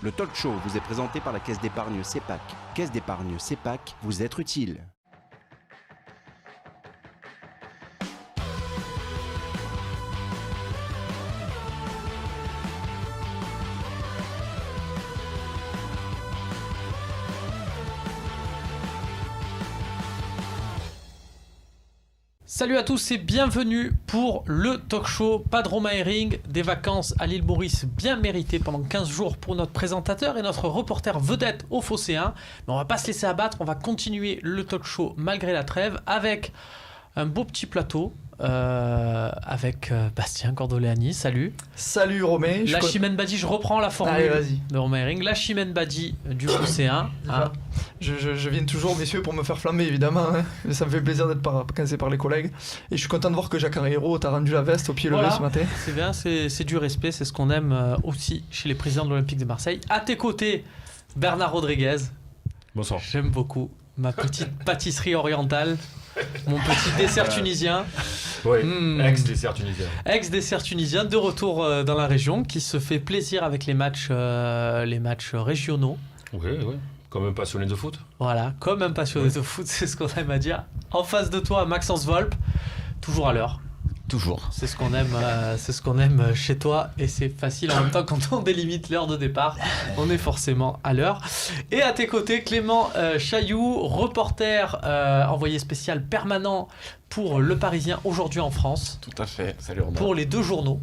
Le talk show vous est présenté par la Caisse d'épargne CEPAC. Caisse d'épargne CEPAC, vous être utile. Salut à tous et bienvenue pour le talk show Pas de Romain Herring, des vacances à l'île Maurice bien méritées pendant 15 jours pour notre présentateur et notre reporter vedette au Phocéen. Mais on va pas se laisser abattre, on va continuer le talk show malgré la trêve avec un beau petit plateau avec Bastien Cordoleani, salut. Salut Romain. La Chimène Badi, je reprends la formule de Romain Herring, la Chimène Badi du Phocéen. Je viens toujours, messieurs, pour me faire flammer, évidemment. Hein. Mais ça me fait plaisir d'être quinzé par les collègues. Et je suis content de voir que Jacques Henriero t'a rendu la veste au pied levé ce matin. C'est bien, c'est du respect, c'est ce qu'on aime aussi chez les présidents de l'Olympique de Marseille. À tes côtés, Bernard Rodriguez. Bonsoir. J'aime beaucoup ma petite pâtisserie orientale, mon petit dessert tunisien. Oui, ex-dessert tunisien. Ex-dessert tunisien, de retour dans la région, qui se fait plaisir avec les matchs régionaux. Oui. Comme un passionné de foot. Voilà, comme un passionné de foot, c'est ce qu'on aime à dire. En face de toi, Maxence Volpe, toujours à l'heure. Toujours. C'est ce qu'on aime chez toi et c'est facile en même temps quand on délimite l'heure de départ, on est forcément à l'heure. Et à tes côtés, Clément Chailloux, reporter envoyé spécial permanent pour Le Parisien aujourd'hui en France. Tout à fait. Salut Romain. Pour les deux journaux.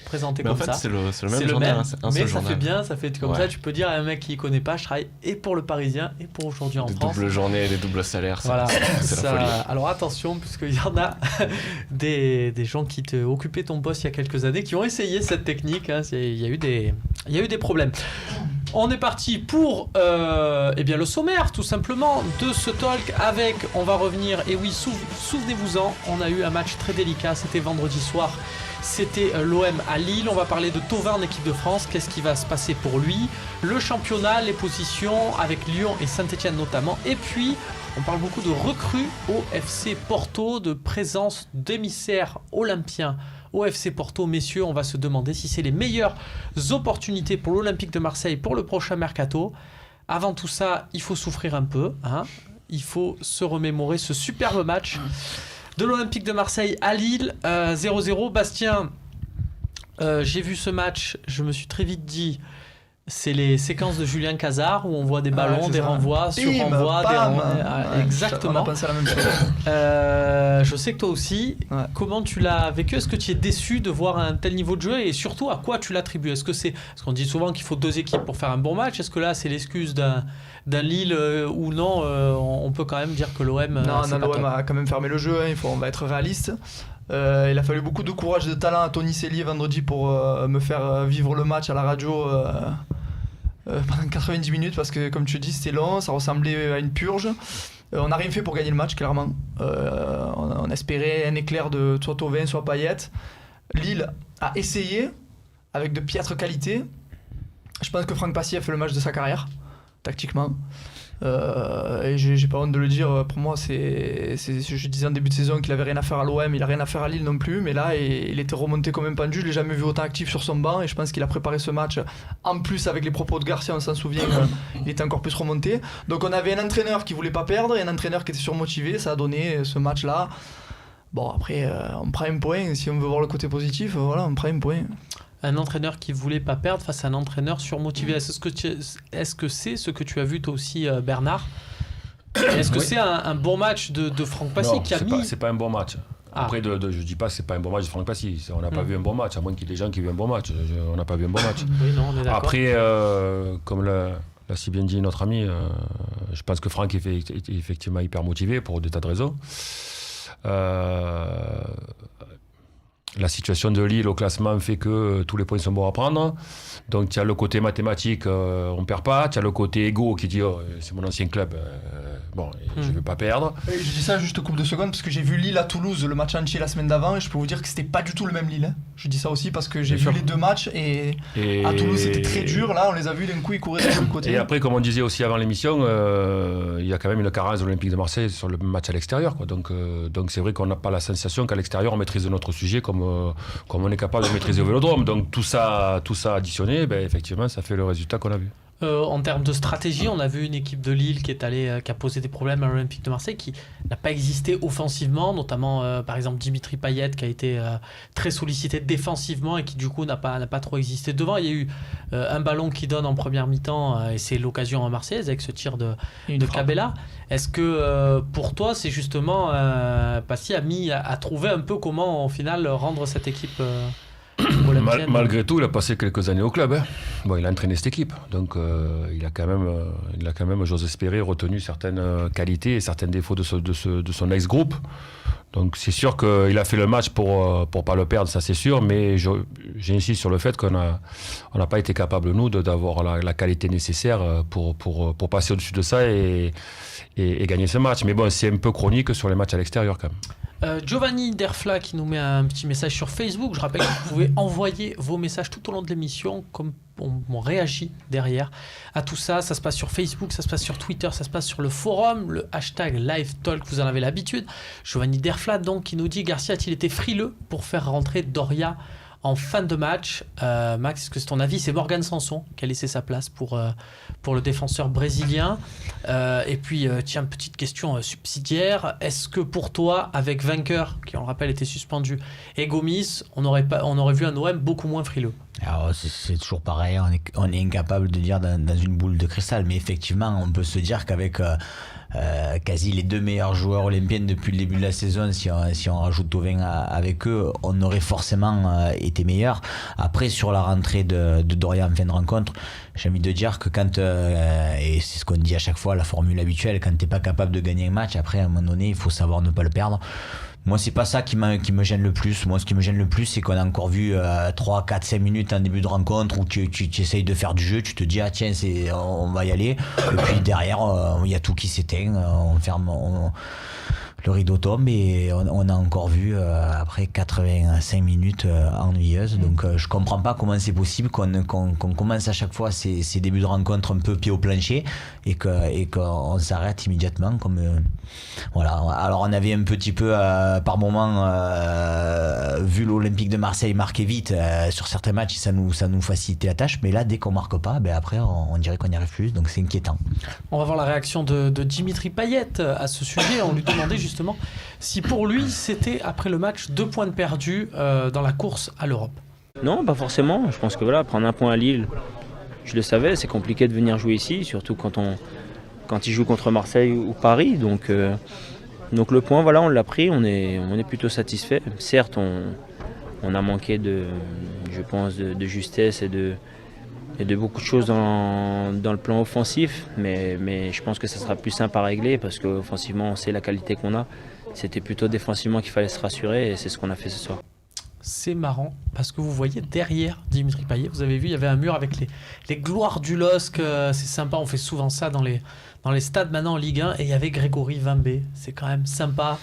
Présenté mais comme en fait, ça. c'est le même journal. Mais ça journal. Fait bien, ça fait comme ça. Tu peux dire à un mec qui ne connaît pas, je travaille et pour Le Parisien et pour aujourd'hui en France. Des doubles journées, des doubles salaires, voilà, c'est la folie. Alors attention, puisqu'il y en a des gens qui occupaient ton poste il y a quelques années, qui ont essayé cette technique. Hein. Il y a eu des problèmes. On est parti pour le sommaire, tout simplement, de ce talk avec, on va revenir, et oui, souvenez-vous-en, on a eu un match très délicat, c'était vendredi soir. C'était l'OM à Lille, on va parler de Thauvin en équipe de France, qu'est-ce qui va se passer pour lui, le championnat, les positions avec Lyon et Saint-Etienne notamment, et puis on parle beaucoup de recrues au FC Porto, de présence d'émissaires olympiens au FC Porto. Messieurs, on va se demander si c'est les meilleures opportunités pour l'Olympique de Marseille pour le prochain mercato. Avant tout ça, il faut souffrir un peu, hein. Il faut se remémorer ce superbe match de l'Olympique de Marseille à Lille, 0-0. Bastien, j'ai vu ce match, je me suis très vite dit, c'est les séquences de Julien Cazard où on voit des ballons, des renvois, sur-renvois, exactement. On a pensé à la même chose. Je sais que toi aussi, comment tu l'as vécu? Est-ce que tu es déçu de voir un tel niveau de jeu et surtout à quoi tu l'attribues? Est-ce que c'est, parce qu'on dit souvent qu'il faut deux équipes pour faire un bon match, est-ce que là c'est l'excuse d'un Lille ou non, on peut quand même dire que l'OM l'OM a quand même fermé le jeu, hein, on va être réaliste. Il a fallu beaucoup de courage et de talent à Tony Cellier vendredi pour me faire vivre le match à la radio pendant 90 minutes parce que comme tu dis c'était long, ça ressemblait à une purge. On n'a rien fait pour gagner le match clairement. On espérait un éclair de soit Thauvin soit Payet. Lille a essayé avec de piètres qualités. Je pense que Franck Passy a fait le match de sa carrière tactiquement. Et j'ai pas honte de le dire, pour moi je disais en début de saison qu'il avait rien à faire à l'OM, il a rien à faire à Lille non plus, mais là il était remonté comme un pendu, je l'ai jamais vu autant actif sur son banc et je pense qu'il a préparé ce match en plus avec les propos de Garcia, on s'en souvient, il était encore plus remonté. Donc on avait un entraîneur qui voulait pas perdre et un entraîneur qui était surmotivé, ça a donné ce match là. Bon après on prend un point, si on veut voir le côté positif, voilà, on prend un point. Un entraîneur qui voulait pas perdre face à un entraîneur surmotivé. Est-ce que c'est ce que tu as vu toi aussi, Bernard? Est-ce que c'est un bon match de Franck Passy qui a mis... C'est pas un bon match. Après, je dis pas que c'est pas un bon match de Franck Passy. On n'a pas vu un bon match, à moins qu'il y ait des gens qui aient vu un bon match. On n'a pas vu un bon match. Oui, non, on est d'accord. Après, comme l'a si bien dit notre ami, je pense que Franck est effectivement hyper motivé pour des tas de raisons. La situation de Lille au classement fait que tous les points sont bons à prendre. Donc tu as le côté mathématique, on ne perd pas. Tu as le côté égo qui dit c'est mon ancien club, je ne veux pas perdre. Et je dis ça juste coupe de secondes parce que j'ai vu Lille à Toulouse le match entier la semaine d'avant et je peux vous dire que c'était pas du tout le même Lille. Hein. Je dis ça aussi parce que j'ai vu les deux matchs et à Toulouse c'était très dur. Là on les a vus d'un coup ils couraient de tous les côtés. Et après comme on disait aussi avant l'émission, il y a quand même une carence de l'Olympique de Marseille sur le match à l'extérieur, quoi. Donc c'est vrai qu'on n'a pas la sensation qu'à l'extérieur on maîtrise notre sujet comme on est capable de maîtriser au Vélodrome. Donc tout ça additionné, effectivement, ça fait le résultat qu'on a vu. En termes de stratégie, on a vu une équipe de Lille qui a posé des problèmes à l'Olympique de Marseille, qui n'a pas existé offensivement, notamment par exemple Dimitri Payet qui a été très sollicité défensivement et qui du coup n'a pas trop existé devant. Il y a eu un ballon qui donne en première mi-temps et c'est l'occasion à Marseille avec ce tir de Cabella. Est-ce que pour toi c'est justement Passy a trouvé un peu comment au final rendre cette équipe Malgré tout, il a passé quelques années au club. Hein. Bon, il a entraîné cette équipe, donc il a quand même, j'ose espérer, retenu certaines qualités et certains défauts de son ex-groupe. Donc c'est sûr qu'il a fait le match pour pas le perdre, ça c'est sûr, mais j'insiste sur le fait qu'on n'a pas été capable, nous, d'avoir la qualité nécessaire pour passer au-dessus de ça et gagner ce match. Mais bon, c'est un peu chronique sur les matchs à l'extérieur quand même. Giovanni Derfla qui nous met un petit message sur Facebook. Je rappelle que vous pouvez envoyer vos messages tout au long de l'émission, comme on réagit derrière à tout ça. Ça se passe sur Facebook, ça se passe sur Twitter, ça se passe sur le forum, le hashtag LiveTalk, vous en avez l'habitude. Giovanni Derfla donc qui nous dit: Garcia a-t-il été frileux pour faire rentrer Doria en fin de match? Max, est-ce que c'est ton avis? C'est Morgan Sanson qui a laissé sa place pour le défenseur brésilien. Et puis, tiens, petite question subsidiaire. Est-ce que pour toi, avec Vainqueur, qui on le rappelle était suspendu, et Gomis, on aurait vu un OM beaucoup moins frileux? Alors, c'est toujours pareil, on est incapable de dire dans une boule de cristal, mais effectivement, on peut se dire qu'avec quasi les deux meilleurs joueurs olympiens depuis le début de la saison, si on rajoute Thauvin avec eux, on aurait forcément été meilleur. Après, sur la rentrée de Doria en fin de rencontre, j'ai envie de dire que quand, et c'est ce qu'on dit à chaque fois, la formule habituelle, quand t'es pas capable de gagner un match, après à un moment donné, il faut savoir ne pas le perdre. Moi, c'est pas ça qui me gêne le plus. Moi, ce qui me gêne le plus, c'est qu'on a encore vu 3, 4, 5 minutes en début de rencontre où tu essayes de faire du jeu, tu te dis, ah tiens, on va y aller. Et puis derrière, il y a tout qui s'éteint, on ferme le rideau tombe et on a encore vu après 85 minutes ennuyeuses. Donc je comprends pas comment c'est possible qu'on commence à chaque fois ces débuts de rencontre un peu pied au plancher et qu'on s'arrête immédiatement. Voilà. Alors on avait un petit peu par moment vu l'Olympique de Marseille marquer vite sur certains matchs, ça nous facilitait la tâche, mais là dès qu'on marque pas, après on dirait qu'on n'y arrive plus, donc c'est inquiétant. On va voir la réaction de Dimitri Payet à ce sujet. On lui demandait justement si pour lui c'était après le match 2 points de perdus dans la course à l'Europe. Non, pas forcément. Je pense que voilà, prendre un point à Lille, je le savais, c'est compliqué de venir jouer ici, surtout quand il joue contre Marseille ou Paris. Donc le point, voilà, on l'a pris, on est plutôt satisfait. Certes, on a manqué je pense, de justesse et de beaucoup de choses dans le plan offensif, mais je pense que ça sera plus simple à régler parce qu'offensivement, on sait la qualité qu'on a. C'était plutôt défensivement qu'il fallait se rassurer et c'est ce qu'on a fait ce soir. C'est marrant parce que vous voyez derrière Dimitri Payet, vous avez vu, il y avait un mur avec les gloires du LOSC. C'est sympa, on fait souvent ça dans les stades maintenant en Ligue 1, et il y avait Grégory Vimbé. C'est quand même sympa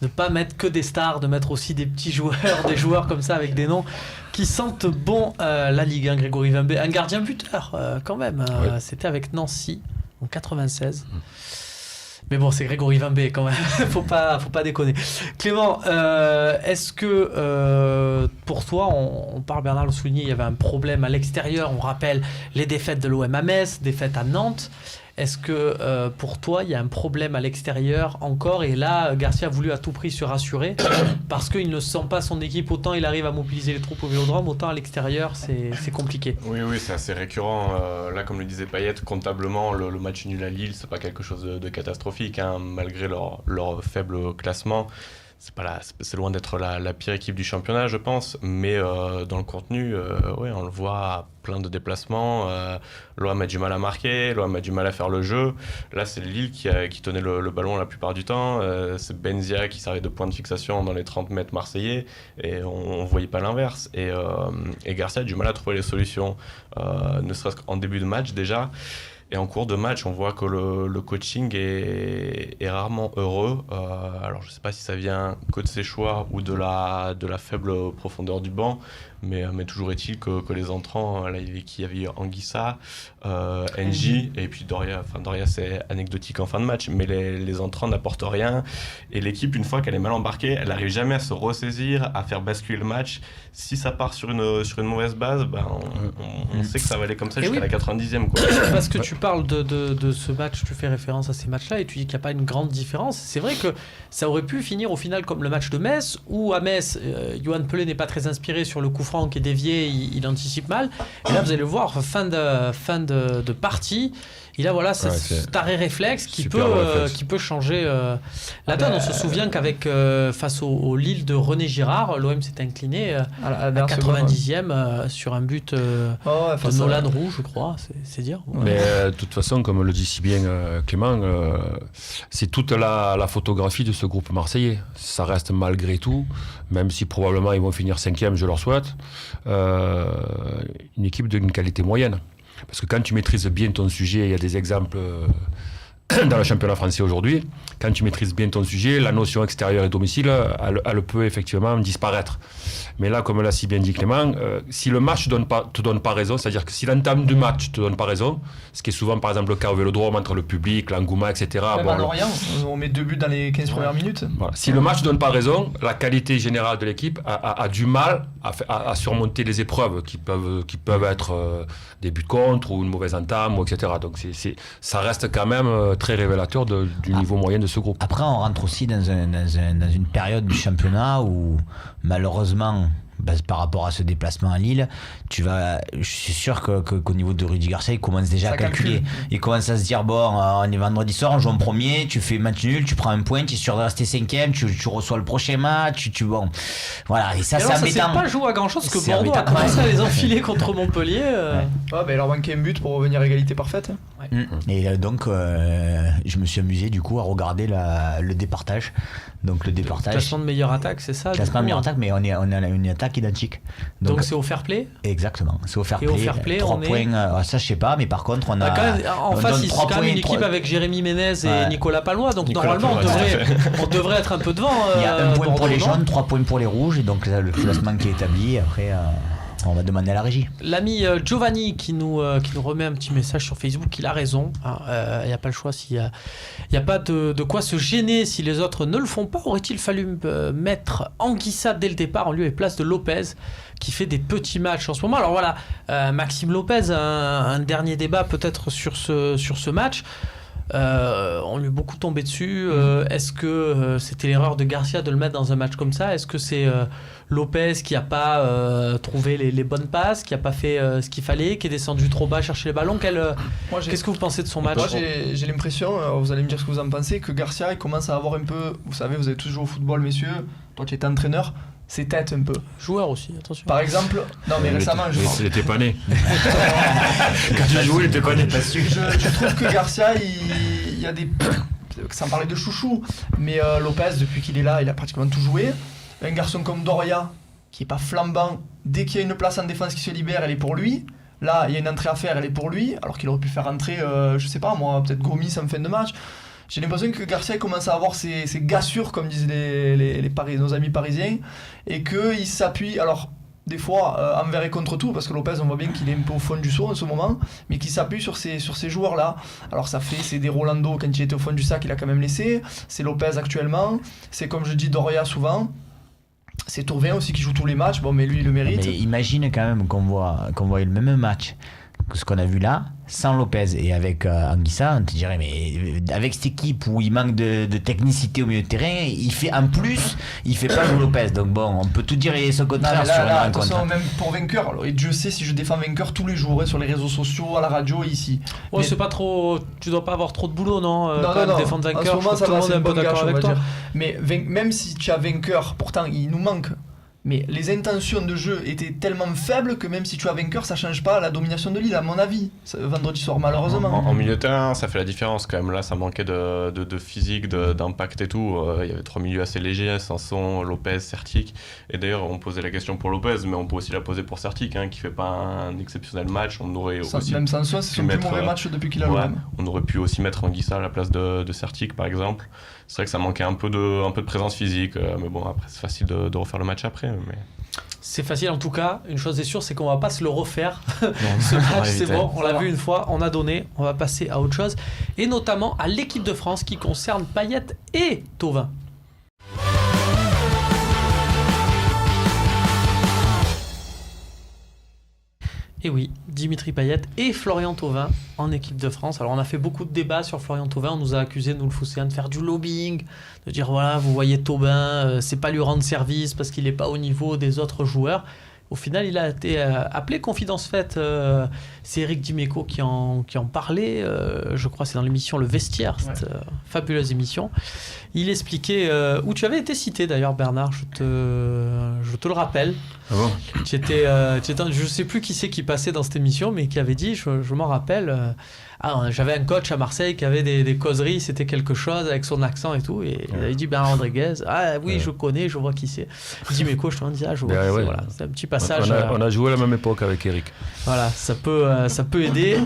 de ne pas mettre que des stars, de mettre aussi des petits joueurs, des joueurs comme ça avec des noms qui sentent bon la Ligue 1. Grégory Vimbé, un gardien buteur quand même. Ouais. C'était avec Nancy en 96. Mais bon, c'est Grégory Vimbé quand même, faut pas déconner. Clément, est-ce que pour toi, on parle, Bernard le soulignait, il y avait un problème à l'extérieur, on rappelle les défaites de l'OM à Metz, défaites à Nantes. Est-ce que pour toi, il y a un problème à l'extérieur encore? Et là, Garcia a voulu à tout prix se rassurer parce qu'il ne sent pas son équipe. Autant il arrive à mobiliser les troupes au Vélodrome, autant à l'extérieur, c'est compliqué. Oui, c'est assez récurrent. Là, comme le disait Payet, comptablement, le match nul à Lille, c'est pas quelque chose de catastrophique, hein, malgré leur faible classement. C'est loin d'être la pire équipe du championnat, je pense, mais dans le contenu, on le voit, plein de déplacements. L'OM a du mal à marquer, l'OM a du mal à faire le jeu. Là, c'est Lille qui tenait le ballon la plupart du temps. C'est Benzia qui servait de point de fixation dans les 30 mètres marseillais, et on ne voyait pas l'inverse. Et Garcia a du mal à trouver les solutions, ne serait-ce qu'en début de match déjà. Et en cours de match, on voit que le coaching est rarement heureux. Alors, je ne sais pas si ça vient que de ses choix ou de la faible profondeur du banc, mais toujours est-il que les entrants, là, il y avait Anguissa, NJ, et puis Doria. Enfin, Doria, c'est anecdotique en fin de match, mais les entrants n'apportent rien. Et l'équipe, une fois qu'elle est mal embarquée, elle n'arrive jamais à se ressaisir, à faire basculer le match. Si ça part sur une mauvaise base, on sait que ça va aller comme ça jusqu'à la 90e. Quoi. Parce que tu parles de ce match, tu fais référence à ces matchs-là et tu dis qu'il n'y a pas une grande différence. C'est vrai que ça aurait pu finir au final comme le match de Metz, où à Metz, Yohan Pelé n'est pas très inspiré sur le coup franc qui est dévié, il anticipe mal. Et là, vous allez le voir, fin de partie. Il a voilà cet arrêt réflexe qui peut changer la donne. On se souvient qu'avec face au Lille de René Girard, l'OM s'est incliné à 90e sur un but de Nolan Roux, je crois. C'est dire. Ouais. Mais de toute façon, comme le dit si bien Clément, c'est toute la photographie de ce groupe marseillais. Ça reste malgré tout, même si probablement ils vont finir 5e, je leur souhaite, une équipe d'une qualité moyenne. Parce que quand tu maîtrises bien ton sujet, il y a des exemples dans le championnat français aujourd'hui, quand tu maîtrises bien ton sujet, la notion extérieur et domicile, elle peut effectivement disparaître. Mais là, comme l'a si bien dit Clément, si le match te donne pas raison, c'est-à-dire que si l'entame du match te donne pas raison, ce qui est souvent par exemple le cas au Vélodrome entre le public, l'engouement, etc. Même à Lorient, on met 2 buts dans les 15 premières minutes. Voilà. Si le match ne donne pas raison, la qualité générale de l'équipe a du mal à surmonter les épreuves qui peuvent être des buts contre ou une mauvaise entame, etc. Donc ça reste quand même très révélateur du niveau moyen de ce groupe. Après, on rentre aussi dans une période du championnat où malheureusement, par rapport à ce déplacement à Lille, je suis sûr qu'au niveau de Rudy Garcia, il commence déjà à calculer. Il commence à se dire, bon, on est vendredi soir, on joue en premier, tu fais match nul, tu prends un point, tu es sûr de rester 5e, tu reçois le prochain match, bon. Voilà, et ça, c'est embêtant. Ça ne s'est pas joué à grand chose, parce que Bordeaux a commencé à les enfiler contre Montpellier. Il leur manquait un but pour revenir à égalité parfaite. Ouais. Et donc, je me suis amusé du coup à regarder le départage. Donc le départage. Classement de meilleure attaque, c'est ça? Classement de meilleure attaque, mais on a une attaque identique. Donc c'est au fair play? Exactement, c'est au fair play. Et au fair play, 3 points, ça je sais pas, mais par contre on a. En face, il y a quand même une équipe avec Jérémy Ménez et Nicolas Palois, donc normalement on devrait être un peu devant. Il y a 1 point pour les jaunes, 3 points pour les rouges, et donc là, le classement qui est établi, après. On va demander à la régie. L'ami Giovanni qui nous remet un petit message sur Facebook, il a raison. Il n'y a pas le choix. Il n'y a pas de quoi se gêner si les autres ne le font pas. Aurait-il fallu mettre Anguissa dès le départ en lieu et place de Lopez qui fait des petits matchs en ce moment? Alors voilà, Maxime Lopez, un dernier débat peut-être sur ce match. On lui est beaucoup tombé dessus. Est-ce que c'était l'erreur de Garcia de le mettre dans un match comme ça? Est-ce que c'est Lopez qui n'a pas trouvé les bonnes passes, qui n'a pas fait ce qu'il fallait, qui est descendu trop bas chercher les ballons? Qu'est-ce que vous pensez de son match? Moi j'ai l'impression, vous allez me dire ce que vous en pensez, que Garcia il commence à avoir un peu, vous savez, vous avez tous joué au football messieurs, toi tu étais entraîneur, ses têtes un peu. Joueur aussi, attention. Par exemple, non mais récemment je Il était pas né. Quand tu jouais, il était pas né. Je trouve que Garcia, il y a des... Sans parler de chouchou, mais Lopez, depuis qu'il est là, il a pratiquement tout joué. Un garçon comme Doria, qui est pas flambant, dès qu'il y a une place en défense qui se libère, elle est pour lui. Là, il y a une entrée à faire, elle est pour lui, alors qu'il aurait pu faire entrer, je sais pas moi, peut-être Gomis en fin de match. J'ai l'impression que Garcia commence à avoir ses gassures, comme disent nos amis parisiens, et qu'il s'appuie, alors des fois envers et contre tout, parce que Lopez, on voit bien qu'il est un peu au fond du seau en ce moment, mais qu'il s'appuie sur ces joueurs-là. Alors c'est des Rolando, quand il était au fond du sac, il a quand même laissé, c'est Lopez actuellement, c'est comme je dis Doria souvent, c'est Tourvin aussi qui joue tous les matchs, bon mais lui il le mérite. Mais imagine quand même qu'on voit le même match que ce qu'on a vu là, sans Lopez et avec Anguissa, on te dirait, mais avec cette équipe où il manque de technicité au milieu de terrain, il fait pas jouer Lopez. Donc bon, on peut tout dire et ce contraire sur une rencontre. Attention, même pour vainqueur, alors, et Dieu sait si je défends vainqueur tous les jours, sur les réseaux sociaux, à la radio, ici. Ouais, mais c'est pas trop, tu dois pas avoir trop de boulot, non? Non. Défendre vainqueur, en ce moment, tout le monde est un peu bon d'accord gage, avec toi. Mais même si tu as vainqueur, pourtant il nous manque. Mais les intentions de jeu étaient tellement faibles que même si tu as vainqueur, ça change pas la domination de Lille, à mon avis, vendredi soir, malheureusement. En milieu de terrain, ça fait la différence quand même. Là, ça manquait de physique, d'impact et tout. Il y avait 3 milieux assez légers, Sanson, Lopez, Sertic. Et d'ailleurs, on posait la question pour Lopez, mais on peut aussi la poser pour Sertic, qui fait pas un exceptionnel match. On aurait aussi même Sanson, c'est son plus mauvais match depuis qu'il a l'OM. On aurait pu aussi mettre Anguissa à la place de Sertic, par exemple. C'est vrai que ça manquait un peu de présence physique, mais bon, après, c'est facile de refaire le match après. Mais... C'est facile en tout cas, une chose est sûre, c'est qu'on va pas se le refaire. Non, ce match, c'est éviter. bon, on l'a vu une fois, on a donné, on va passer à autre chose. Et notamment à l'équipe de France qui concerne Payet et Thauvin. Et oui, Dimitri Payet et Florian Thauvin en équipe de France. Alors on a fait beaucoup de débats sur Florian Thauvin, on nous a accusé, nous le Fosséen, de faire du lobbying, de dire voilà, vous voyez Thauvin, c'est pas lui rendre service parce qu'il n'est pas au niveau des autres joueurs. Au final, il a été appelé confidence faite. C'est Eric Dimeco qui en parlait. Je crois que c'est dans l'émission Le Vestiaire, cette fabuleuse émission. Il expliquait où tu avais été cité d'ailleurs, Bernard. Je te le rappelle. Ah bon Je ne sais plus qui c'est qui passait dans cette émission, mais qui avait dit, je m'en rappelle. J'avais un coach à Marseille qui avait des causeries, c'était quelque chose avec son accent et tout, et il avait dit Bernard Rodriguez, je connais, je vois qui c'est. Dimeco, je te dis, je vois qui c'est. Voilà, c'est un petit passage. On a joué à la même époque avec Eric. Voilà, ça peut aider.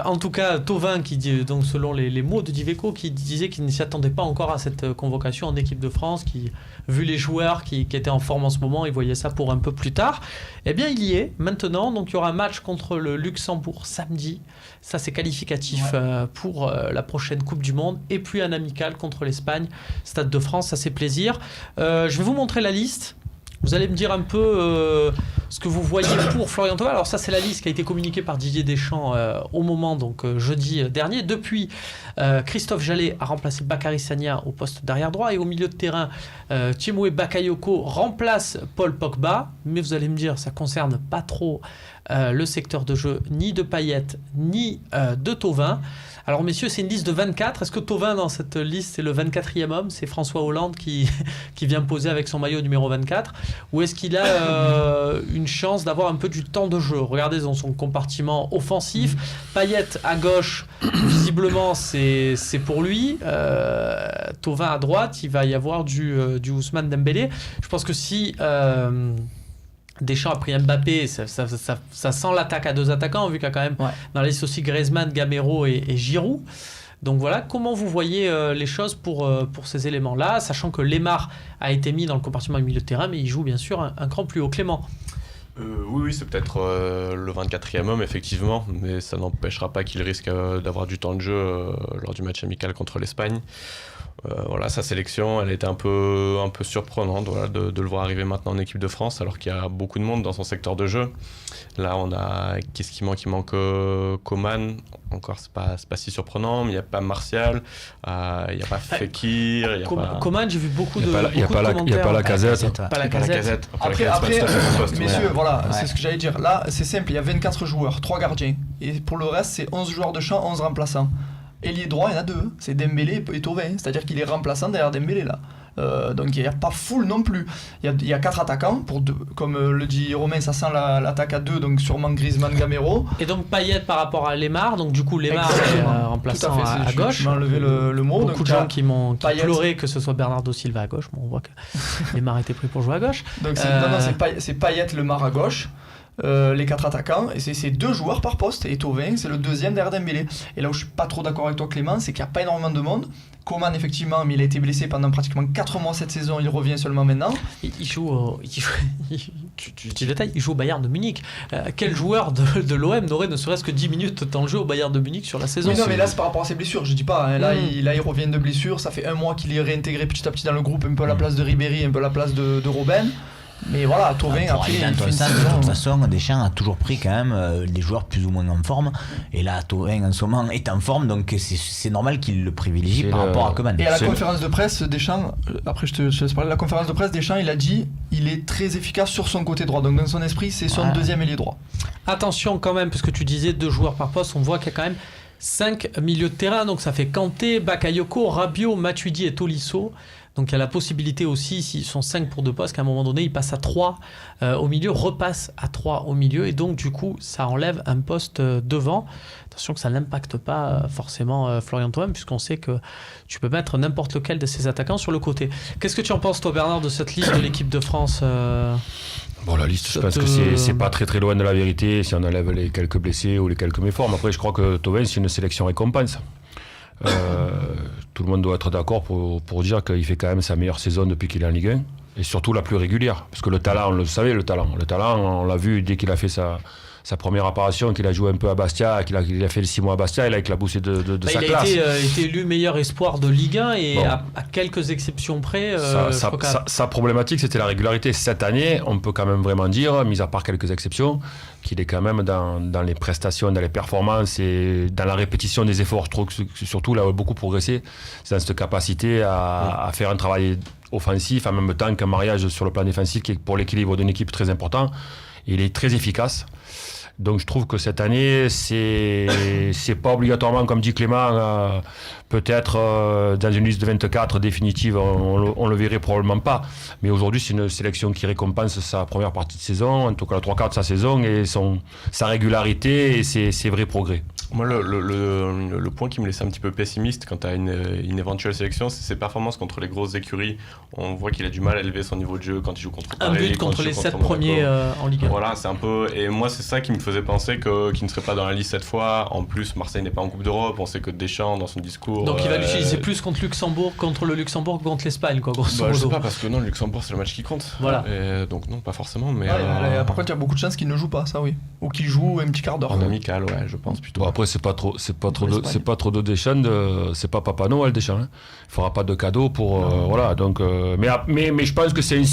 En tout cas, Thauvin, qui dit, donc selon les mots de Dimeco, qui disait qu'il ne s'y attendait pas encore à cette convocation en équipe de France, qui, vu les joueurs qui étaient en forme en ce moment, il voyait ça pour un peu plus tard. Eh bien, il y est maintenant. Donc, il y aura un match contre le Luxembourg samedi. Ça, c'est qualificatif pour la prochaine Coupe du Monde. Et puis, un amical contre l'Espagne. Stade de France, ça, c'est plaisir. Je vais vous montrer la liste. Vous allez me dire un peu ce que vous voyez pour Florian Thauvin. Alors ça, c'est la liste qui a été communiquée par Didier Deschamps au moment, donc jeudi dernier. Depuis, Christophe Jallet a remplacé Bakary Sagna au poste d'arrière droit. Et au milieu de terrain, Tiémoué Bakayoko remplace Paul Pogba. Mais vous allez me dire, ça ne concerne pas trop le secteur de jeu ni de Payet, ni de Thauvin. Alors messieurs, c'est une liste de 24. Est-ce que Thauvin dans cette liste c'est le 24e homme? C'est François Hollande qui vient poser avec son maillot numéro 24? Ou est-ce qu'il a une chance d'avoir un peu du temps de jeu? Regardez dans son compartiment offensif. Payet à gauche, visiblement c'est pour lui. Thauvin à droite, il va y avoir du Ousmane Dembélé. Je pense que si... Deschamps a pris Mbappé, ça sent l'attaque à deux attaquants, vu qu'il y a quand même dans la liste aussi Griezmann, Gamero et Giroud. Donc voilà, comment vous voyez les choses pour ces éléments-là, sachant que Lemar a été mis dans le compartiment du milieu de terrain, mais il joue bien sûr un cran plus haut. Clément? Oui, c'est peut-être le 24e homme, effectivement, mais ça n'empêchera pas qu'il risque d'avoir du temps de jeu lors du match amical contre l'Espagne. Voilà, sa sélection, elle était un peu surprenante de le voir arriver maintenant en équipe de France, alors qu'il y a beaucoup de monde dans son secteur de jeu. Là, on a... Qu'est-ce qui manque? Il manque Coman. Encore, c'est pas si surprenant, mais il n'y a pas Martial, il n'y a pas Fekir, il n'y a pas... Coman, j'ai vu beaucoup de commentaires. Il n'y a pas la Casette. Pas la Casette. Après, messieurs, voilà, c'est ce que j'allais dire. Là, c'est simple, il y a 24 joueurs, 3 gardiens. Et pour le reste, c'est 11 joueurs de champ, 11 remplaçants. Ailier droit, il y en a 2. C'est Dembélé et Thauvin. C'est-à-dire qu'il est remplaçant derrière Dembélé, là. Donc il n'y a pas full non plus. Il y a 4 attaquants, comme le dit Romain, ça sent l'attaque à 2, donc sûrement Griezmann, Gamero. Et donc Payet par rapport à Lemar, donc du coup Lemar remplaçant à gauche. Je m'ai enlevé le mot. Beaucoup de gens qui pleuré que ce soit Bernardo Silva à gauche. Bon, on voit que Lemar était pris pour jouer à gauche. Donc c'est Payet, Lemar à gauche. Les 4 attaquants, et c'est 2 joueurs par poste, et Thauvin c'est le deuxième derrière Dembélé. Et là où je suis pas trop d'accord avec toi Clément, c'est qu'il n'y a pas énormément de monde. Coman effectivement, mais il a été blessé pendant pratiquement 4 mois cette saison, il revient seulement maintenant. Il joue petit détail, il joue au Bayern de Munich. Quel joueur de l'OM n'aurait ne serait-ce que 10 minutes de temps de jeu au Bayern de Munich sur la saison? Oui, non, mais là c'est par rapport à ses blessures, je dis pas, hein. Là il revient de blessure, ça fait 1 mois qu'il est réintégré petit à petit dans le groupe, un peu à la place de Ribéry, un peu à la place de Robben. Mais voilà, Thauvin après. De toute façon, Deschamps a toujours pris quand même des joueurs plus ou moins en forme. Et là, Thauvin en ce moment est en forme, donc c'est normal qu'il le privilégie par rapport à Coman. Et à la conférence de presse, Deschamps, après je te laisse parler, la conférence de presse, Deschamps, il a dit il est très efficace sur son côté droit. Donc dans son esprit, c'est son deuxième ailier droit. Attention quand même, parce que tu disais 2 joueurs par poste, on voit qu'il y a quand même 5 milieux de terrain, donc ça fait Kanté, Bakayoko, Rabiot, Matuidi et Tolisso. Donc il y a la possibilité aussi, s'ils sont 5 pour 2 postes, qu'à un moment donné, ils passent à 3 au milieu, repassent à 3 au milieu, et donc du coup, ça enlève un poste devant. Attention que ça n'impacte pas forcément Florian Thauvin, puisqu'on sait que tu peux mettre n'importe lequel de ces attaquants sur le côté. Qu'est-ce que tu en penses, toi, Bernard, de cette liste de l'équipe de France Bon, la liste, je pense que c'est pas très très loin de la vérité si on enlève les quelques blessés ou les quelques méformes. Après, je crois que Thauvin, c'est une sélection récompense. Tout le monde doit être d'accord pour dire qu'il fait quand même sa meilleure saison depuis qu'il est en Ligue 1, et surtout la plus régulière. Parce que le talent, on le savait, le talent, on l'a vu dès qu'il a fait sa première apparition, qu'il a joué un peu à Bastia, qu'il a fait les 6 mois à Bastia, il a éclaboussé de sa classe. Il a été élu meilleur espoir de Ligue 1 et bon, à quelques exceptions près. Sa problématique, c'était la régularité. Cette année, on peut quand même vraiment dire, mis à part quelques exceptions, qu'il est quand même dans les prestations, dans les performances et dans la répétition des efforts. Je trouve que surtout, là où il a beaucoup progressé, c'est dans cette capacité à faire un travail offensif en même temps qu'un mariage sur le plan défensif qui est pour l'équilibre d'une équipe très important. Il est très efficace. Donc je trouve que cette année, c'est pas obligatoirement, comme dit Clément, peut-être dans une liste de 24 définitive, on le verrait probablement pas. Mais aujourd'hui, c'est une sélection qui récompense sa première partie de saison, en tout cas le 3/4 de sa saison, et sa régularité et ses vrais progrès. Moi, le point qui me laissait un petit peu pessimiste quant à une éventuelle sélection, c'est ses performances contre les grosses écuries. On voit qu'il a du mal à élever son niveau de jeu quand il joue contre Paris. Un but contre les 7 premiers en Ligue 1. Voilà, c'est un peu... Et moi, c'est ça qui me faisait penser qu'il ne serait pas dans la liste cette fois. En plus, Marseille n'est pas en Coupe d'Europe. On sait que Deschamps, dans son discours... Donc il va l'utiliser plus contre le Luxembourg que contre l'Espagne, quoi, grosso modo. Je sais pas, parce que non, le Luxembourg, c'est le match qui compte. Voilà. Et donc non, pas forcément, mais... Par contre, il y a beaucoup de chances qu'il ne joue pas, ça oui. Ou qu'il joue un petit quart d'heure. En amical, ouais, je pense plutôt. Bon, après, c'est pas trop de Deschamps, c'est pas Papa Noël Deschamps. Hein. Il fera pas de cadeau pour voilà. Donc, mais je pense que c'est un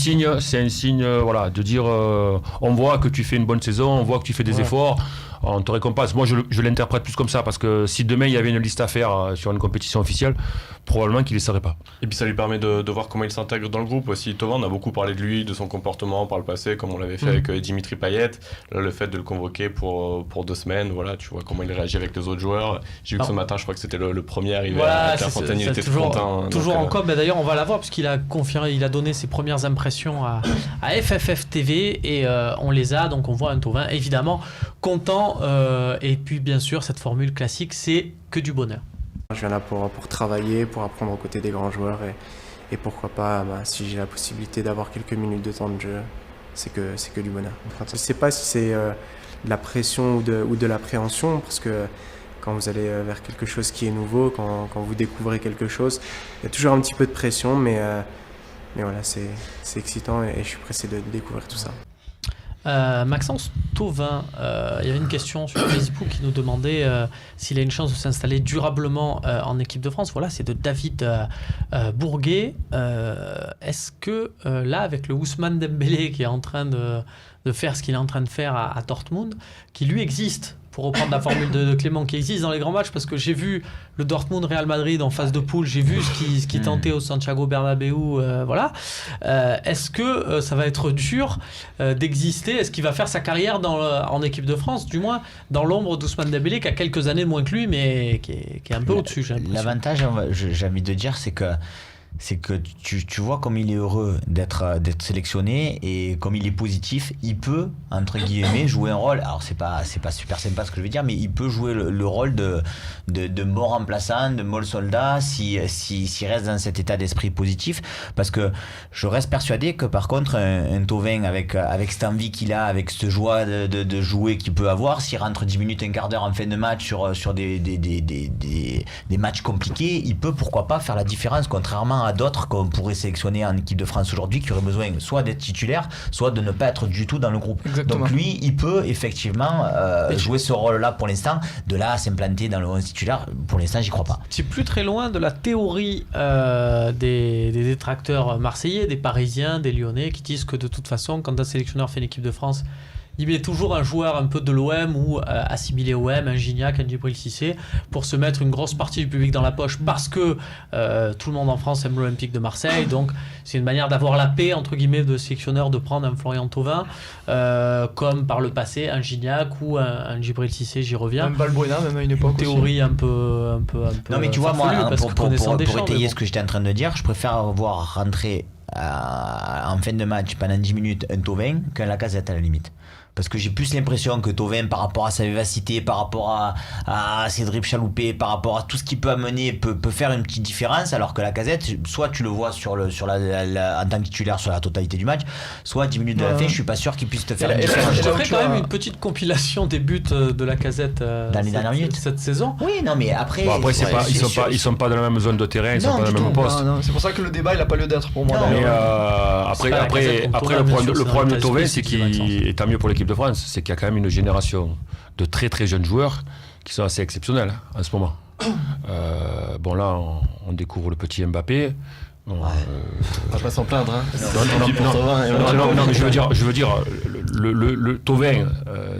signe, voilà, de dire on voit que tu fais une bonne saison, on voit que tu fais des efforts. On te récompense. Moi, je l'interprète plus comme ça, parce que si demain il y avait une liste à faire sur une compétition officielle, probablement qu'il ne les saurait pas. Et puis ça lui permet de voir comment il s'intègre dans le groupe aussi. Thauvin, on a beaucoup parlé de lui, de son comportement par le passé, comme on l'avait fait avec Dimitri Payet. Là, le fait de le convoquer pour 2 semaines, voilà, tu vois comment il réagit avec les autres joueurs. J'ai vu que ce matin, je crois que c'était le premier arrivé à Clairefontaine, il était toujours content. Toujours en com, d'ailleurs, on va la voir, puisqu'il a confirmé, il a donné ses premières impressions à FFF TV, et on les a, donc on voit un Thauvin évidemment content. Et puis bien sûr, cette formule classique, c'est que du bonheur. Je viens là pour travailler, pour apprendre aux côtés des grands joueurs, et pourquoi pas, si j'ai la possibilité d'avoir quelques minutes de temps de jeu, c'est que du bonheur. Je ne sais pas si c'est de la pression ou de l'appréhension, parce que quand vous allez vers quelque chose qui est nouveau, quand vous découvrez quelque chose, il y a toujours un petit peu de pression, mais voilà, c'est excitant, et je suis pressé de découvrir tout ça. Maxence Thauvin, il y avait une question sur Facebook qui nous demandait s'il a une chance de s'installer durablement en équipe de France. Voilà, c'est de David Bourguet. Est-ce que là, avec le Ousmane Dembélé qui est en train de faire ce qu'il est en train de faire à Dortmund, qui lui existe, pour reprendre la formule de Clément, qui existe dans les grands matchs, parce que j'ai vu le Dortmund-Real Madrid en phase de poule, j'ai vu ce qui tentait au Santiago Bernabéu, voilà. Est-ce que ça va être dur d'exister? Est-ce qu'il va faire sa carrière en équipe de France, du moins dans l'ombre d'Ousmane Dembélé, qui a quelques années de moins que lui, mais qui est un peu au-dessus, j'ai l'impression. L'avantage, j'ai envie de dire, c'est que tu vois comme il est heureux d'être sélectionné, et comme il est positif, il peut, entre guillemets, jouer un rôle. Alors c'est pas super sympa ce que je vais dire, mais il peut jouer le rôle de bon remplaçant, de bon soldat, s'il reste dans cet état d'esprit positif. Parce que je reste persuadé que par contre un Thauvin avec cette envie qu'il a, avec cette joie de jouer qu'il peut avoir, s'il rentre 10 minutes, un quart d'heure en fin de match sur des matchs compliqués, il peut pourquoi pas faire la différence, contrairement à d'autres qu'on pourrait sélectionner en équipe de France aujourd'hui, qui auraient besoin soit d'être titulaire, soit de ne pas être du tout dans le groupe. Exactement. Donc lui, il peut effectivement jouer ce rôle-là pour l'instant. De là à s'implanter dans le 11 titulaire, pour l'instant, j'y crois pas. C'est plus très loin de la théorie des détracteurs marseillais, des Parisiens, des Lyonnais, qui disent que de toute façon, quand un sélectionneur fait une équipe de France, il met toujours un joueur un peu de l'OM ou assimilé au OM, un Gignac, un Djibril Cissé, pour se mettre une grosse partie du public dans la poche parce que tout le monde en France aime l'Olympique de Marseille. Donc c'est une manière d'avoir la paix, entre guillemets, de sélectionneur, de prendre un Florian Thauvin, comme par le passé un Gignac ou un Djibril Cissé, j'y reviens. Un Balbuena, même à une époque. Théorie un peu. Non, mais tu vois, moi, pour Deschamps, étayer ce que j'étais en train de dire, je préfère voir rentrer en fin de match pendant 10 minutes un Thauvin qu'un Lacazette à la limite. Parce que j'ai plus l'impression que Thauvin, par rapport à sa vivacité, par rapport à ses dribbles chaloupés, par rapport à tout ce qu'il peut amener, peut faire une petite différence, alors que Lacazette, soit tu le vois en tant que titulaire sur la totalité du match, soit 10 minutes de la fin, je suis pas sûr qu'il puisse te faire une différence. Je te ferai quand même une petite compilation des buts de Lacazette dans les dernières minutes cette saison. Oui, non, mais après. Bon, après, ils sont pas dans la même zone de terrain, ils sont pas dans le même poste. Non, c'est pour ça que le débat, il a pas lieu d'être pour moi. Mais après, le problème de Thauvin, c'est qu'il est tant mieux pour l'équipe de France, c'est qu'il y a quand même une génération de très très jeunes joueurs qui sont assez exceptionnels en ce moment. Bon là, on découvre le petit Mbappé. On va pas s'en plaindre. Hein. Non, mais je veux dire, le Thauvin,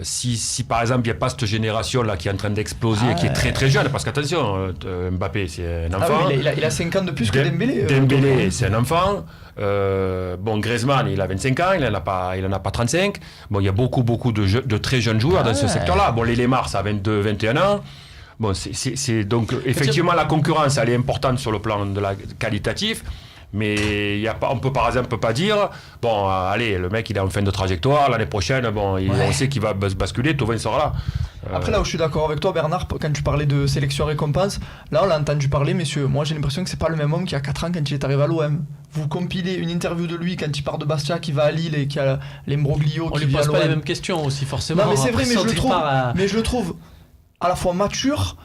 si par exemple il n'y a pas cette génération là qui est en train d'exploser et qui est très très jeune, parce qu'attention, Mbappé c'est un enfant. Oui, il a 5 ans de plus que Dembélé. Dembélé c'est un enfant. Bon, Griezmann il a 25 ans, il en a pas 35. Bon, il y a beaucoup de très jeunes joueurs dans ce secteur-là. Bon, les Lemar ça a 22, 21 ans. Bon, c'est donc effectivement la concurrence elle est importante sur le plan de la qualitatif, mais on peut par exemple pas dire bon allez le mec il est en fin de trajectoire l'année prochaine on sait qu'il va basculer, Thauvin sera là. Après là où je suis d'accord avec toi Bernard, quand tu parlais de sélection récompense, là on l'a entendu parler messieurs, moi j'ai l'impression que c'est pas le même homme qu'il y a 4 ans quand il est arrivé à l'OM. Vous compilez une interview de lui quand il part de Bastia, qui va à Lille et qui a l'imbroglio. On lui pose pas les mêmes questions aussi forcément. Non mais c'est vrai, mais je le trouve à la fois mature.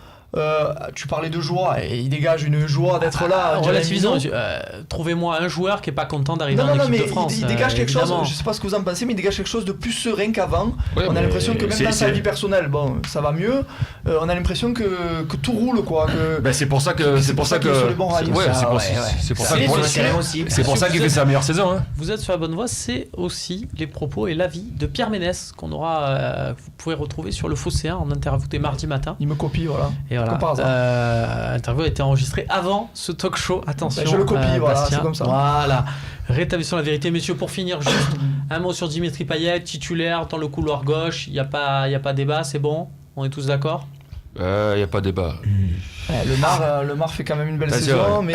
Tu parlais de joie et il dégage une joie d'être là. Relativisons. Trouvez-moi un joueur qui est pas content d'arriver en équipe de France. Il dégage quelque chose. Je sais pas ce que vous en pensez, mais il dégage quelque chose de plus serein qu'avant. Ouais, on a l'impression que même dans sa vie personnelle, bon, ça va mieux. On a l'impression que tout roule quoi. C'est pour ça que c'est pour ça qu'il fait sa meilleure saison. Hein. Vous êtes sur la bonne voie. C'est aussi les propos et l'avis de Pierre Ménès qu'on aura. Vous pouvez retrouver sur le Phocéen en interview dès mardi matin. Il me copie voilà. Et voilà. L'interview a été enregistrée avant ce talk show. Attention. Je le copie, voilà, c'est comme ça. Voilà. Rétablissons la vérité, messieurs. Pour finir, juste un mot sur Dimitri Payet, titulaire dans le couloir gauche. Il n'y a pas débat, c'est bon. On est tous d'accord. Il n'y a pas débat. Le Mar fait quand même une belle saison, mais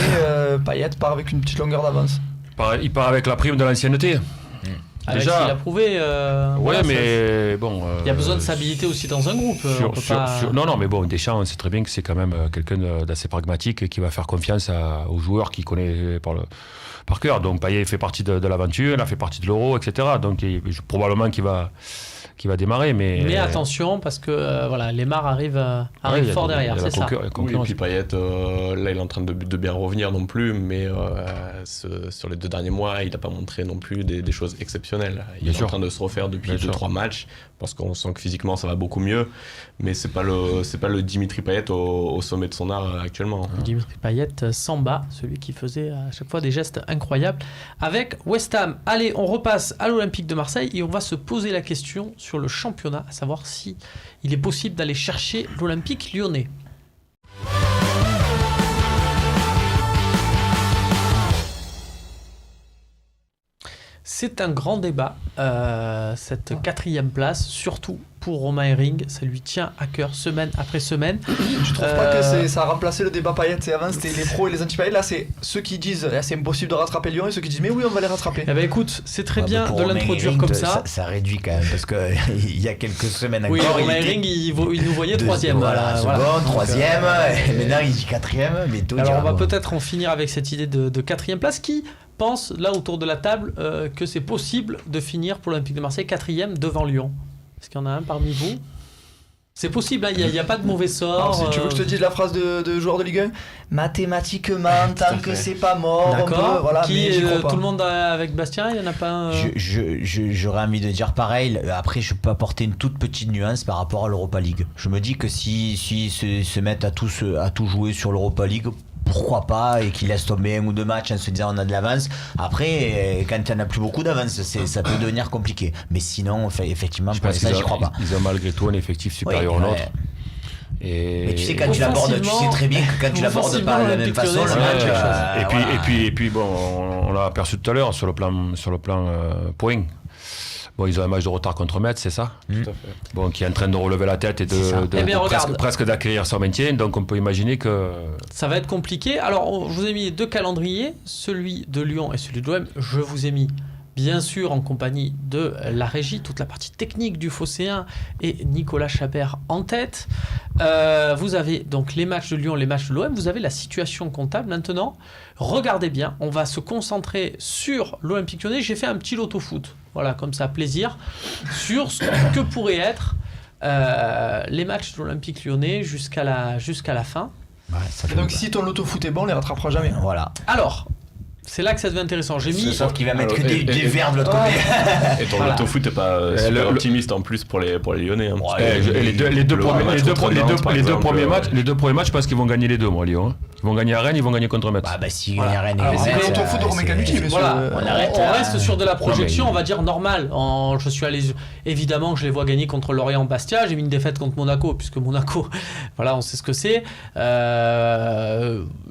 Payet part avec une petite longueur d'avance. Il part avec la prime de l'ancienneté. Déjà, il a prouvé. Mais bon. Il y a besoin de stabilité aussi dans un groupe. Non, mais bon, Deschamps, on sait très bien que c'est quand même quelqu'un d'assez pragmatique qui va faire confiance aux joueurs qu'il connaît par cœur. Donc Payet fait partie de l'aventure, il a fait partie de l'Euro, etc. Donc probablement qu'il va démarrer. Mais attention, parce que Lemar arrive fort derrière, c'est ça. Oui, et puis Payet, là, il est en train de bien revenir non plus, mais sur les 2 derniers mois, il n'a pas montré non plus des choses exceptionnelles. Il est en train de se refaire depuis 2-3 matchs, parce qu'on sent que physiquement, ça va beaucoup mieux, mais c'est pas le Dimitri Payet au sommet de son art actuellement. Dimitri Payet, Samba, celui qui faisait à chaque fois des gestes incroyables avec West Ham. Allez, on repasse à l'Olympique de Marseille et on va se poser la question sur le championnat, à savoir si il est possible d'aller chercher l'Olympique lyonnais. C'est un grand débat, cette 4e place, surtout pour Romain Herring, ça lui tient à cœur semaine après semaine. Je trouve pas que ça a remplacé le débat Payet. Avant c'était les pros et les anti-Payet, là c'est ceux qui disent c'est impossible de rattraper Lyon et ceux qui disent mais oui on va les rattraper. Eh ben écoute, c'est très bien de l'introduire comme ça. Ça réduit quand même parce que il y a quelques semaines encore. Oui, Romain Herring il nous voyait 3e. Voilà, 3e, maintenant il dit 4e. Alors on va peut-être en finir avec cette idée de 4e place qui pense là autour de la table que c'est possible de finir pour l'Olympique de Marseille 4e devant Lyon. Est-ce qu'il y en a un parmi vous ? C'est possible, il n'y a pas de mauvais sort. Alors, si tu veux que je te dise la phrase de joueur de Ligue 1, mathématiquement, tant que c'est pas mort, d'accord. Voilà, mais j'y crois pas. Tout le monde avec Bastien, il n'y en a pas un... J'aurais envie de dire pareil. Après, je peux apporter une toute petite nuance par rapport à l'Europa League. Je me dis que si se mettent à tout jouer sur l'Europa League, pourquoi pas, et qu'il laisse tomber 1 ou 2 matchs en se disant on a de l'avance. Après, quand il n'y en a plus beaucoup d'avance, ça peut devenir compliqué. Mais sinon, effectivement, pour l'instant, j'y crois pas. Ils ont malgré tout un effectif supérieur au nôtre. Mais tu sais, quand tu l'abordes, tu sais très bien que quand tu l'abordes pas de la même façon, le match. Et puis bon, on l'a aperçu tout à l'heure sur le plan point. Bon, ils ont un match de retard contre Metz, c'est ça? Tout à fait. Bon, qui est en train de relever la tête et presque d'acquérir son maintien. Donc on peut imaginer que ça va être compliqué. Alors, je vous ai mis 2 calendriers, celui de Lyon et celui de l'OM. Je vous ai mis bien sûr en compagnie de la régie, toute la partie technique du Phocéen et Nicolas Chabert en tête. Vous avez donc les matchs de Lyon, les matchs de l'OM, vous avez la situation comptable maintenant. Regardez bien, on va se concentrer sur l'Olympique Lyonnais. J'ai fait un petit loto foot, voilà, comme ça, plaisir, sur ce que pourraient être les matchs de l'Olympique Lyonnais jusqu'à la fin. Ouais, donc si ton loto foot est bon, on les rattrapera jamais. Voilà. Alors, c'est là que ça devient intéressant. J'ai mis. Sauf qu'il va mettre que des verts de l'autre côté. Et ton loto foot n'est pas super optimiste en plus pour les Lyonnais. Hein, les deux premiers matchs, je pense qu'ils vont gagner les deux, moi, Lyon. Ils vont gagner à Rennes, ils vont gagner contre Metz. S'ils gagnent à Rennes et c'est le loto foot de Romain Canuti. On reste sur de la projection, on va dire normale. Je suis allé, évidemment, je les vois gagner contre Lorient-Bastia. J'ai mis une défaite contre Monaco, puisque Monaco, voilà, on sait ce que c'est.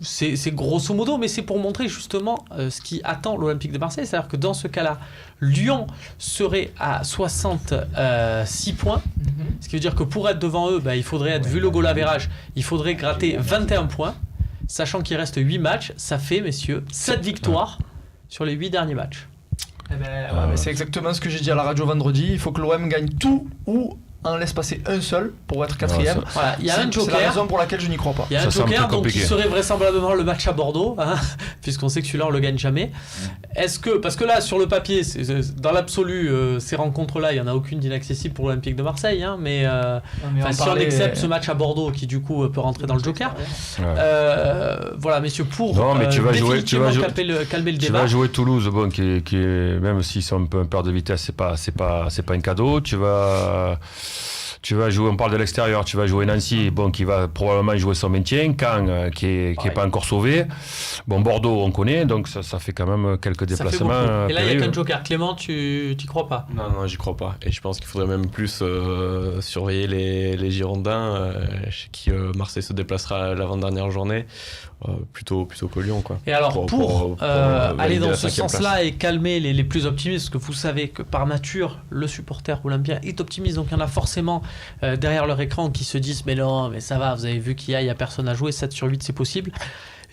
C'est grosso modo, mais c'est pour montrer justement ce qui attend l'Olympique de Marseille. C'est-à-dire que dans ce cas-là, Lyon serait à 66 points. Ce qui veut dire que pour être devant eux, il faudrait être, vu le goal average, il faudrait gratter 21 points. Sachant qu'il reste 8 matchs, ça fait, messieurs, 7 victoires sur les 8 derniers matchs. Mais c'est exactement ce que j'ai dit à la radio vendredi. Il faut que l'OM gagne tout ou en laisse passer un seul pour être 4e. Voilà, il y a un joker. C'est la raison pour laquelle je n'y crois pas. Il y a un joker donc qui serait vraisemblablement le match à Bordeaux, puisqu'on sait que celui-là on le gagne jamais. Est-ce que, parce que là sur le papier, dans l'absolu, ces rencontres-là, il y en a aucune d'inaccessible pour l'Olympique de Marseille, mais si on accepte ce match à Bordeaux qui du coup peut rentrer dans le joker. Voilà, messieurs, pour définitivement calmer le débat. Tu vas jouer Toulouse, bon, qui est, même s'ils sont un peu un perte de vitesse, c'est pas un cadeau. Tu vas jouer, on parle de l'extérieur, tu vas jouer Nancy, bon, qui va probablement jouer son maintien, Caen, qui est pas encore sauvé. Bon, Bordeaux, on connaît, donc ça fait quand même quelques déplacements. Et là, il n'y a qu'un joker. Clément, tu crois pas? Non, j'y crois pas. Et je pense qu'il faudrait même plus surveiller les Girondins, chez qui Marseille se déplacera l'avant-dernière journée. Plutôt que Lyon, quoi. Et alors pour aller dans ce sens-là et calmer les plus optimistes, parce que vous savez que par nature le supporter olympien est optimiste, donc il y en a forcément derrière leur écran qui se disent mais non, mais ça va, vous avez vu qu'il y a personne à jouer, 7 sur 8 c'est possible.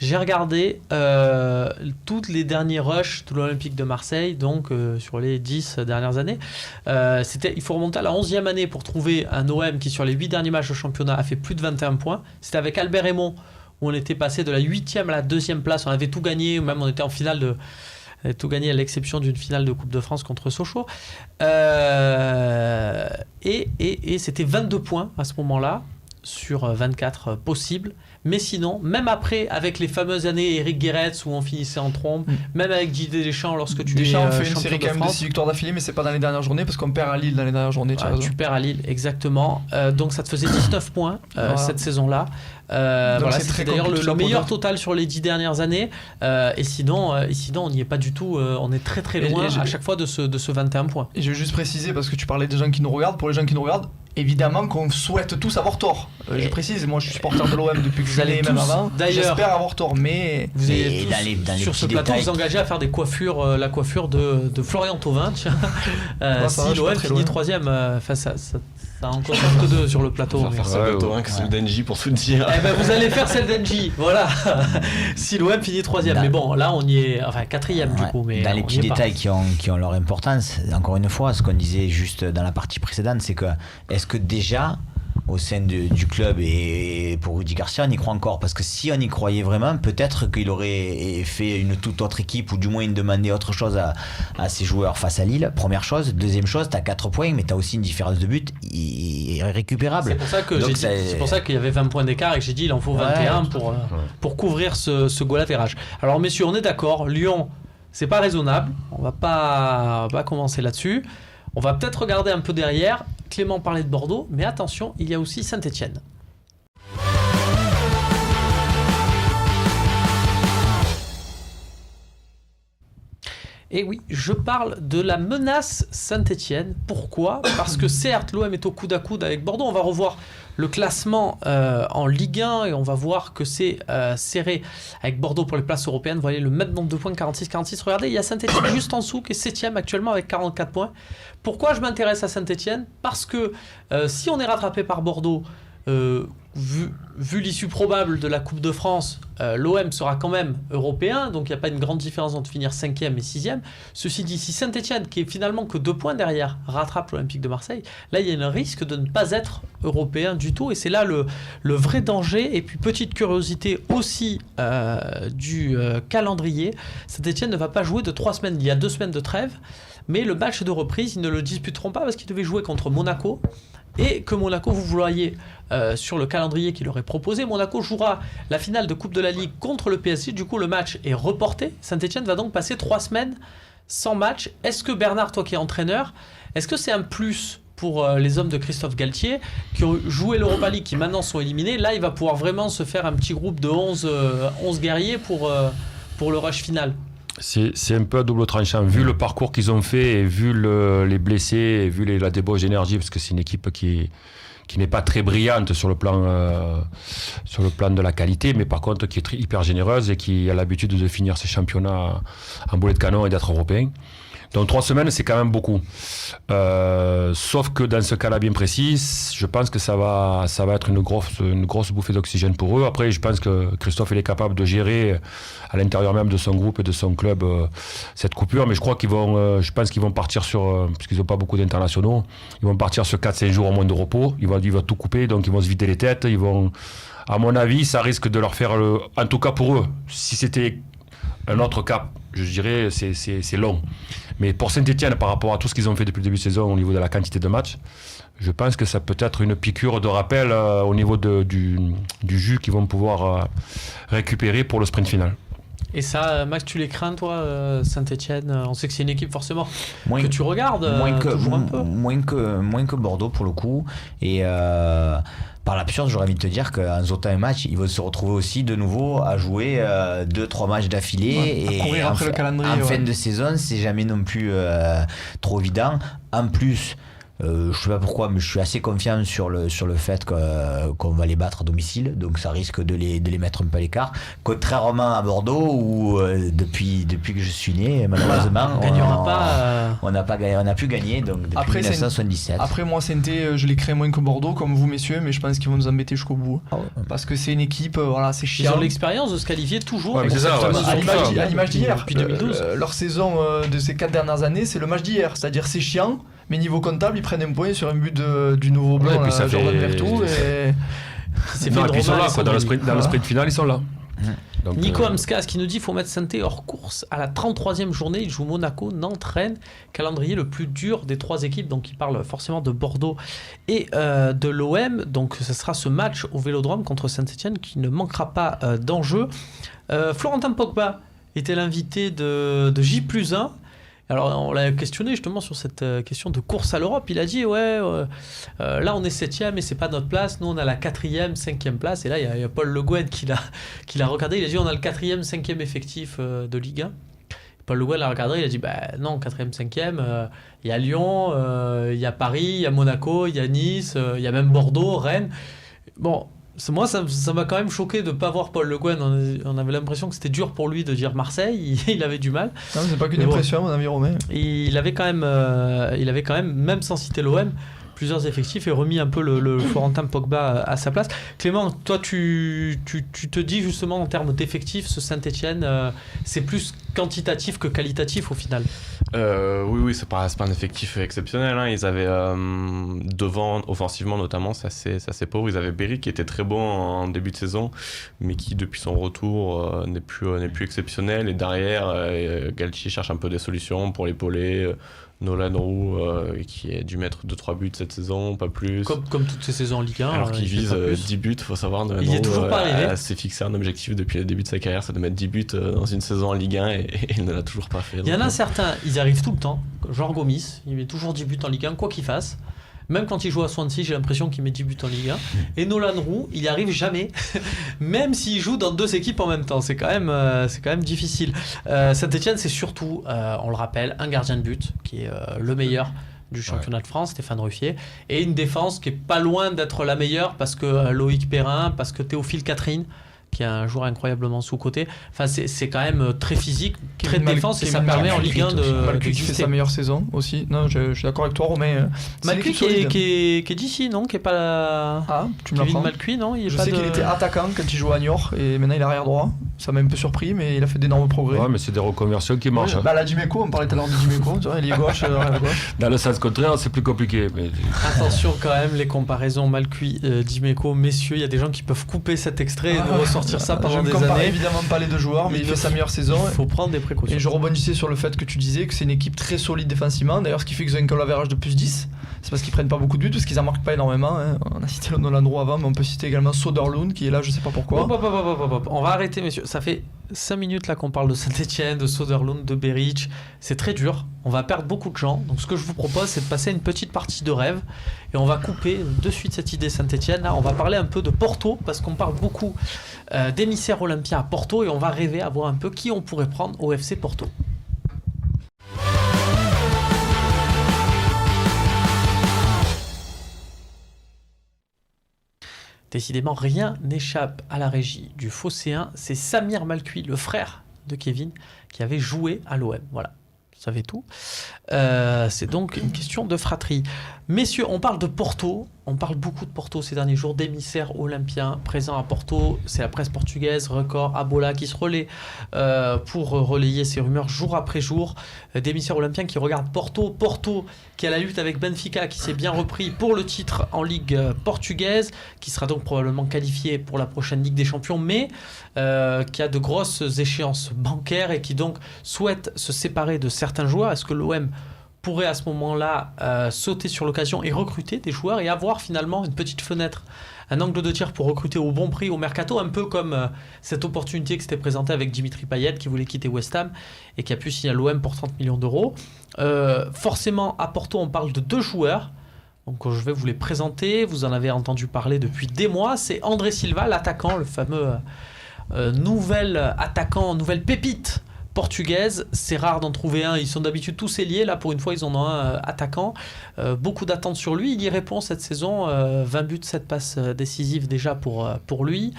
J'ai regardé toutes les derniers rushs de l'Olympique de Marseille, donc sur les 10 dernières années. Il faut remonter à la 11e année pour trouver un OM qui sur les 8 derniers matchs de championnat a fait plus de 21 points. C'était avec Albert Raymond, où on était passé de la 8e à la 2e place, on avait tout gagné, même on était en finale tout gagné à l'exception d'une finale de Coupe de France contre Sochaux. Et c'était 22 points à ce moment-là, sur 24 possibles. Mais sinon, même après, avec les fameuses années Eric Guéretz où on finissait en trombe, même avec Didier Deschamps lorsque tu Deschamps es fait une série quand même de 6 victoires d'affilée, mais c'est pas dans les dernières journées parce qu'on perd à Lille dans les dernières journées. Tu perds à Lille, exactement. Donc ça te faisait 19 points cette saison-là. C'était d'ailleurs le meilleur total sur les 10 dernières années. Et sinon, on n'y est pas du tout. On est très très loin à chaque fois de ce 21 points. Et je veux juste préciser, parce que tu parlais des gens qui nous regardent, pour les gens qui nous regardent, évidemment qu'on souhaite tous avoir tort. Je précise, moi je suis supporter de l'OM depuis que je suis né, même avant. J'espère avoir tort, mais vous allez sur ce plateau vous engager à faire des coiffures, la coiffure de Florian Thauvin. Si l'OM finit 3e, ça en compte que 2 sur le plateau. On va faire celle de Thauvin que celle d'Engie pour tout dire. Vous allez faire celle d'Engie, voilà. Si l'OM finit 3e, mais bon, là on y est, enfin 4e du coup. Mais dans les petits détails qui ont leur importance, encore une fois, ce qu'on disait juste dans la partie précédente, c'est que est-ce que déjà au sein du club et pour Rudy Garcia on y croit encore, parce que si on y croyait vraiment, peut-être qu'il aurait fait une toute autre équipe, ou du moins demandé autre chose à ses joueurs face à Lille. Première chose. Deuxième chose, t'as 4 points mais t'as aussi une différence de but irrécupérable. C'est pour ça qu'il y avait 20 points d'écart et que j'ai dit il en faut 21 pour couvrir ce goal average. Alors messieurs, on est d'accord, Lyon c'est pas raisonnable, on va pas commencer là-dessus. On va peut-être regarder un peu derrière. Clément parlait de Bordeaux, mais attention, il y a aussi Saint-Etienne. Et oui, je parle de la menace Saint-Etienne. Pourquoi ? Parce que certes, l'OM est au coude à coude avec Bordeaux. On va revoir le classement en Ligue 1 et on va voir que c'est serré avec Bordeaux pour les places européennes. Vous voyez le même nombre de points, 46-46. Regardez, il y a Saint-Etienne juste en dessous qui est 7e actuellement avec 44 points. Pourquoi je m'intéresse à Saint-Etienne ? Parce que si on est rattrapé par Bordeaux, vu l'issue probable de la Coupe de France, l'OM sera quand même européen, donc il n'y a pas une grande différence entre finir 5e et 6e. Ceci dit, si Saint-Etienne, qui est finalement que 2 points derrière, rattrape l'Olympique de Marseille, là il y a un risque de ne pas être européen du tout, et c'est là le vrai danger. Et puis petite curiosité aussi du calendrier, Saint-Etienne ne va pas jouer de 3 semaines, il y a 2 semaines de trêve, mais le match de reprise, ils ne le disputeront pas parce qu'ils devaient jouer contre Monaco, et que Monaco, vous voyez sur le calendrier qu'il aurait proposé, Monaco jouera la finale de Coupe de la Ligue contre le PSG. Du coup, le match est reporté. Saint-Etienne va donc passer 3 semaines sans match. Est-ce que Bernard, toi qui es entraîneur, est-ce que c'est un plus pour les hommes de Christophe Galtier qui ont joué l'Europa League, qui maintenant sont éliminés? Là, il va pouvoir vraiment se faire un petit groupe de 11 guerriers pour le rush final. C'est un peu à double tranchant. Vu le parcours qu'ils ont fait, et vu les blessés, et vu la débauche d'énergie, parce que c'est une équipe qui n'est pas très brillante sur le plan de la qualité, mais par contre qui est hyper généreuse et qui a l'habitude de finir ses championnats en boulet de canon et d'être européen. Donc 3 semaines, c'est quand même beaucoup. Sauf que dans ce cas-là bien précis, je pense que ça va être une grosse bouffée d'oxygène pour eux. Après, je pense que Christophe il est capable de gérer à l'intérieur même de son groupe et de son club cette coupure. Mais je crois je pense qu'ils vont partir sur, parce qu'ils n'ont pas beaucoup d'internationaux, ils vont partir sur 4-5 jours au moins de repos. Ils vont tout couper, donc ils vont se vider les têtes. À mon avis, ça risque de leur faire en tout cas pour eux. Si c'était un autre cap, je dirais, c'est long. Mais pour Saint-Etienne, par rapport à tout ce qu'ils ont fait depuis le début de saison au niveau de la quantité de matchs, je pense que ça peut être une piqûre de rappel au niveau du jus qu'ils vont pouvoir récupérer pour le sprint final. Et ça, Max, tu les crains, toi, Saint-Etienne? On sait que c'est une équipe forcément que tu regardes toujours un peu. Moins que Bordeaux pour le coup. Et par l'absurde, j'aurais envie de te dire qu'en sautant un match, ils vont se retrouver aussi de nouveau à jouer 2-3 matchs d'affilée. À courir après le calendrier. En fin de saison, c'est jamais non plus trop évident. En plus, je sais pas pourquoi, mais je suis assez confiant sur le fait qu'on va les battre à domicile, donc ça risque de les mettre un peu à l'écart. Contrairement à Bordeaux, où depuis que je suis né, malheureusement, on n'a plus gagné, donc depuis après, 1977. Après, moi, Saint-Étienne, je les crains moins que Bordeaux, comme vous, messieurs, mais je pense qu'ils vont nous embêter jusqu'au bout. Parce que c'est une équipe, c'est chiant. Ils ont l'expérience de se qualifier toujours. Ouais, c'est ça, à l'image d'hier. Depuis 2012. Leur saison de ces 4 dernières années, c'est le match d'hier. C'est-à-dire, c'est chiant. Mais niveau comptable, ils prennent un point sur un but du nouveau blanc, Jordan Vertou. Ils sont là, dans le sprint final, ils sont là. Donc, Nico Amskas qui nous dit qu'il faut mettre Saint-Étienne hors course à la 33e journée. Il joue Monaco, Nantes, Rennes. Calendrier le plus dur des 3 équipes. Donc il parle forcément de Bordeaux et de l'OM. Donc ce sera ce match au Vélodrome contre Saint-Étienne qui ne manquera pas d'enjeu. Florentin Pogba était l'invité de J+1. Alors on l'a questionné justement sur cette question de course à l'Europe. Il a dit là on est 7e et c'est pas notre place. Nous on a la 4e, 5e place. Et là il y a Paul Le Guen qui l'a regardé. Il a dit on a le 4e, 5e effectif de Ligue 1. Paul Le Guen l'a regardé. Il a dit non, 4e, 5e. Il y a Lyon, il y a Paris, il y a Monaco, il y a Nice, il y a même Bordeaux, Rennes. Bon. Moi, ça m'a quand même choqué de ne pas voir Paul Le Guen. On avait l'impression que c'était dur pour lui de dire Marseille. Il avait du mal. Non, c'est pas qu'une impression, mon ami Romain. Il avait quand même, même sans citer l'OM, plusieurs effectifs et remis un peu le Florentin Pogba à sa place. Clément, toi, tu te dis justement en termes d'effectifs, ce Saint-Etienne, c'est plus quantitatif que qualitatif au final. Oui, c'est pas un effectif exceptionnel. Hein. Ils avaient devant, offensivement notamment, c'est assez pauvre. Ils avaient Berry qui était très bon en début de saison, mais qui depuis son retour n'est plus exceptionnel. Et derrière, Galtier cherche un peu des solutions pour l'épauler. Nolan Roux qui a dû mettre 2-3 buts cette saison, pas plus. Comme toutes ces saisons en Ligue 1. Alors qu'il vise 10 buts, il faut savoir. Il est toujours pas arrivé. s'est fixé un objectif depuis le début de sa carrière, c'est de mettre 10 buts dans une saison en Ligue 1 et il ne l'a toujours pas fait. Il y en a certains, ils arrivent tout le temps. Genre Gomis, il met toujours 10 buts en Ligue 1, quoi qu'il fasse. Même quand il joue à Swansea, j'ai l'impression qu'il met 10 buts en Ligue 1. Et Nolan Roux, il n'y arrive jamais, même s'il joue dans 2 équipes en même temps. C'est quand même difficile. Saint-Etienne, c'est surtout, on le rappelle, un gardien de but qui est le meilleur du championnat de France, Stéphane Ruffier, et une défense qui est pas loin d'être la meilleure parce que Loïc Perrin, parce que Théophile Catherine, qui est un joueur incroyablement sous-coté. Enfin, c'est quand même très physique, très de défense, et ça permet en Ligue 1 de Malcuit qui fait sa meilleure saison aussi. Non, je suis d'accord avec toi, Romain. Malcuit qui est d'ici, non? Qui est pas la... Ah, tu me Kevin l'apprends. Malcuit, non? Je sais qu'il était attaquant quand il jouait à Niort et maintenant il est arrière droit. Ça m'a un peu surpris, mais il a fait d'énormes progrès. Ouais, mais c'est des reconversions qui marchent. Bah, la Dimeco, on parlait tout à l'heure de Dimeco, tu vois, il est gauche, arrière gauche. Dans le sens contraire, c'est plus compliqué. Mais... Attention quand même, les comparaisons Malcuit, Dimeco, messieurs, il y a des gens qui peuvent couper cet extrait et nous ressortir ça pendant des années. Évidemment pas les deux joueurs, mais il fait sa meilleure saison. Il faut prendre des précautions. Et je rebondissais sur le fait que tu disais que c'est une équipe très solide défensivement. D'ailleurs, ce qui fait qu'ils ont un goal average de plus 10, c'est parce qu'ils prennent pas beaucoup de buts, parce qu'ils en marquent pas énormément. Hein. On a cité le Nolan Roux avant, mais on peut citer également Soderlund qui est là, je sais pas pourquoi. On va arrêter, messieurs. Ça fait 5 minutes là qu'on parle de Saint-Etienne, de Soderlund, de Beric. C'est très dur. On va perdre beaucoup de gens. Donc ce que je vous propose, c'est de passer à une petite partie de rêve. Et on va couper de suite cette idée Saint-Etienne. Là, on va parler un peu de Porto, parce qu'on parle beaucoup d'émissaires Olympia à Porto. Et on va rêver à voir un peu qui on pourrait prendre au FC Porto. Décidément, rien n'échappe à la régie du Phocéen. C'est Samir Malcuit, le frère de Kevin, qui avait joué à l'OM. Voilà, vous savez tout. C'est donc une question de fratrie. Messieurs, on parle de Porto. On parle beaucoup de Porto ces derniers jours, d'émissaires olympiens présents à Porto. C'est la presse portugaise, Record, Abola qui se relaie pour relayer ces rumeurs jour après jour. D'émissaires olympiens qui regardent Porto. Porto qui a la lutte avec Benfica, qui s'est bien repris pour le titre en Ligue portugaise, qui sera donc probablement qualifié pour la prochaine Ligue des Champions, mais qui a de grosses échéances bancaires et qui donc souhaite se séparer de certains joueurs. Est-ce que l'OM pourrait à ce moment-là sauter sur l'occasion et recruter des joueurs et avoir finalement une petite fenêtre, un angle de tir pour recruter au bon prix au mercato, un peu comme cette opportunité qui s'était présentée avec Dimitri Payet qui voulait quitter West Ham et qui a pu signer à l'OM pour 30 millions d'euros. Forcément, à Porto, on parle de 2 joueurs. Donc je vais vous les présenter. Vous en avez entendu parler depuis des mois. C'est André Silva, l'attaquant, le fameux nouvel attaquant, nouvelle pépite portugaise. C'est rare d'en trouver un. Ils sont d'habitude tous ailiers. Là, pour une fois, ils en ont un attaquant. Beaucoup d'attentes sur lui. Il y répond cette saison. 20 buts, 7 passes décisives déjà pour lui.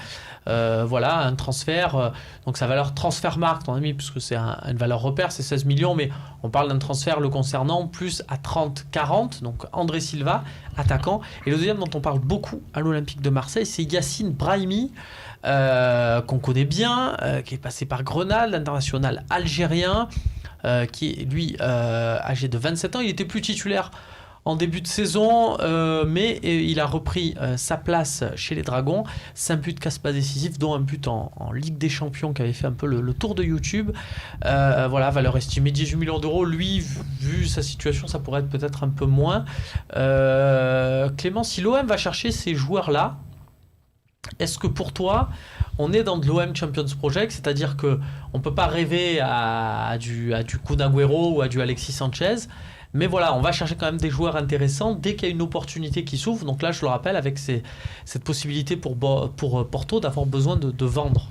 Voilà, un transfert. Donc sa valeur transfermarkt, ton ami, puisque c'est une valeur repère, c'est 16 millions. Mais on parle d'un transfert le concernant plus à 30-40. Donc André Silva, attaquant. Et le deuxième dont on parle beaucoup à l'Olympique de Marseille, c'est Yacine Brahimi. Qu'on connaît bien, qui est passé par Grenade, l'international algérien, qui est lui âgé de 27 ans. Il était plus titulaire en début de saison, mais il a repris sa place chez les Dragons. 5 buts, 4 passes décisives, dont un but en Ligue des Champions qui avait fait un peu le tour de YouTube. Voilà, valeur estimée 18 millions d'euros. Lui, vu sa situation, ça pourrait être peut-être un peu moins. Clément, si l'OM va chercher ces joueurs-là, est-ce que pour toi, on est dans de l'OM Champions Project, c'est-à-dire qu'on ne peut pas rêver à du Kun Agüero ou à du Alexis Sanchez, mais voilà, on va chercher quand même des joueurs intéressants dès qu'il y a une opportunité qui s'ouvre. Donc là, je le rappelle, avec cette possibilité pour Porto d'avoir besoin de vendre.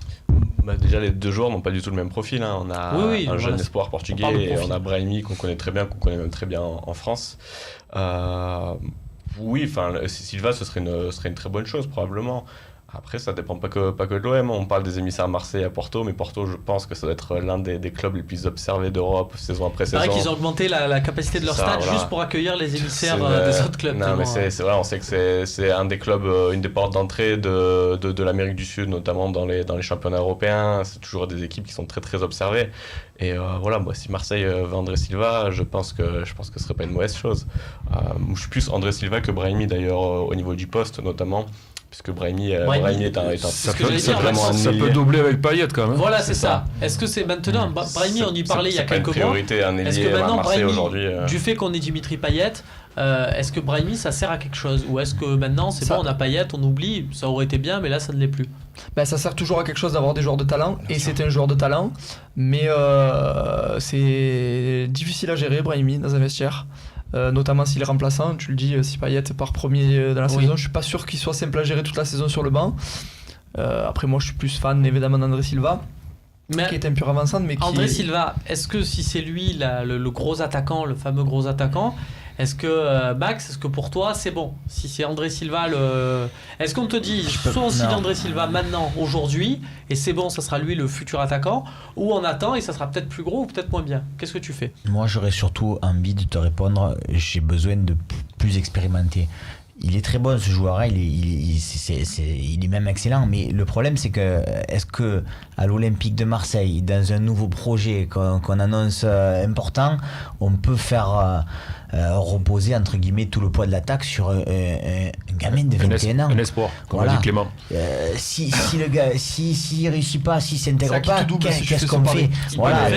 Déjà, les 2 joueurs n'ont pas du tout le même profil. Hein. On a un jeune espoir portugais et on a Brahimi qu'on connaît très bien, qu'on connaît même très bien en France. Oui, Silva, ce serait une très bonne chose, probablement. Après, ça dépend pas que de l'OM. On parle des émissaires Marseille à Porto, mais Porto, je pense que ça doit être l'un des clubs les plus observés d'Europe, saison après saison. C'est vrai qu'ils ont augmenté la capacité de leur stade juste pour accueillir les émissaires des autres clubs. Non, mais c'est vrai, on sait que c'est un des clubs, une des portes d'entrée de l'Amérique du Sud, notamment dans les championnats européens. C'est toujours des équipes qui sont très très observées. Et voilà, moi, si Marseille veut André Silva, je pense que ce serait pas une mauvaise chose. Je suis plus André Silva que Brahimi d'ailleurs au niveau du poste, notamment. Puisque Brahimi est un ça peut doubler avec Payet quand même. Voilà, c'est ça. Est-ce que c'est maintenant Brahimi, on y parlait il y a quelques mois. C'est pas une priorité, un Est-ce que ailier à maintenant Marseille Brahimi, aujourd'hui du fait qu'on ait Dimitri Payet, est-ce que Brahimi ça sert à quelque chose, ou est-ce que maintenant c'est bon, on a Payet, on oublie, ça aurait été bien, mais là ça ne l'est plus. Ça sert toujours à quelque chose d'avoir des joueurs de talent, et c'est un joueur de talent, mais c'est difficile à gérer Brahimi dans un vestiaire. notamment s'il est remplaçant. Tu le dis, si Payet part premier dans la saison, je suis pas sûr qu'il soit simple à gérer toute la saison sur le banc. Après, moi, je suis plus fan évidemment d'André Silva, qui est un pur avançant, mais André Silva, est-ce que si c'est lui le gros attaquant, le fameux gros attaquant, est-ce que Max, est-ce que pour toi c'est bon? Si c'est André Silva, est-ce qu'on te dit soit on signe André Silva maintenant, aujourd'hui, et c'est bon, ça sera lui le futur attaquant, ou on attend et ça sera peut-être plus gros ou peut-être moins bien? Qu'est-ce que tu fais? Moi, j'aurais surtout envie de te répondre, j'ai besoin de plus expérimenter. Il est très bon ce joueur, hein. Il est même excellent, mais le problème c'est que est-ce que à l'Olympique de Marseille, dans un nouveau projet qu'on annonce important, on peut faire reposer entre guillemets tout le poids de l'attaque sur un gamin de 21 ans, un espoir, comme l'a dit Clément. Si le gars, s'il réussit pas, s'il s'intègre pas, qu'est-ce qu'on fait? Voilà,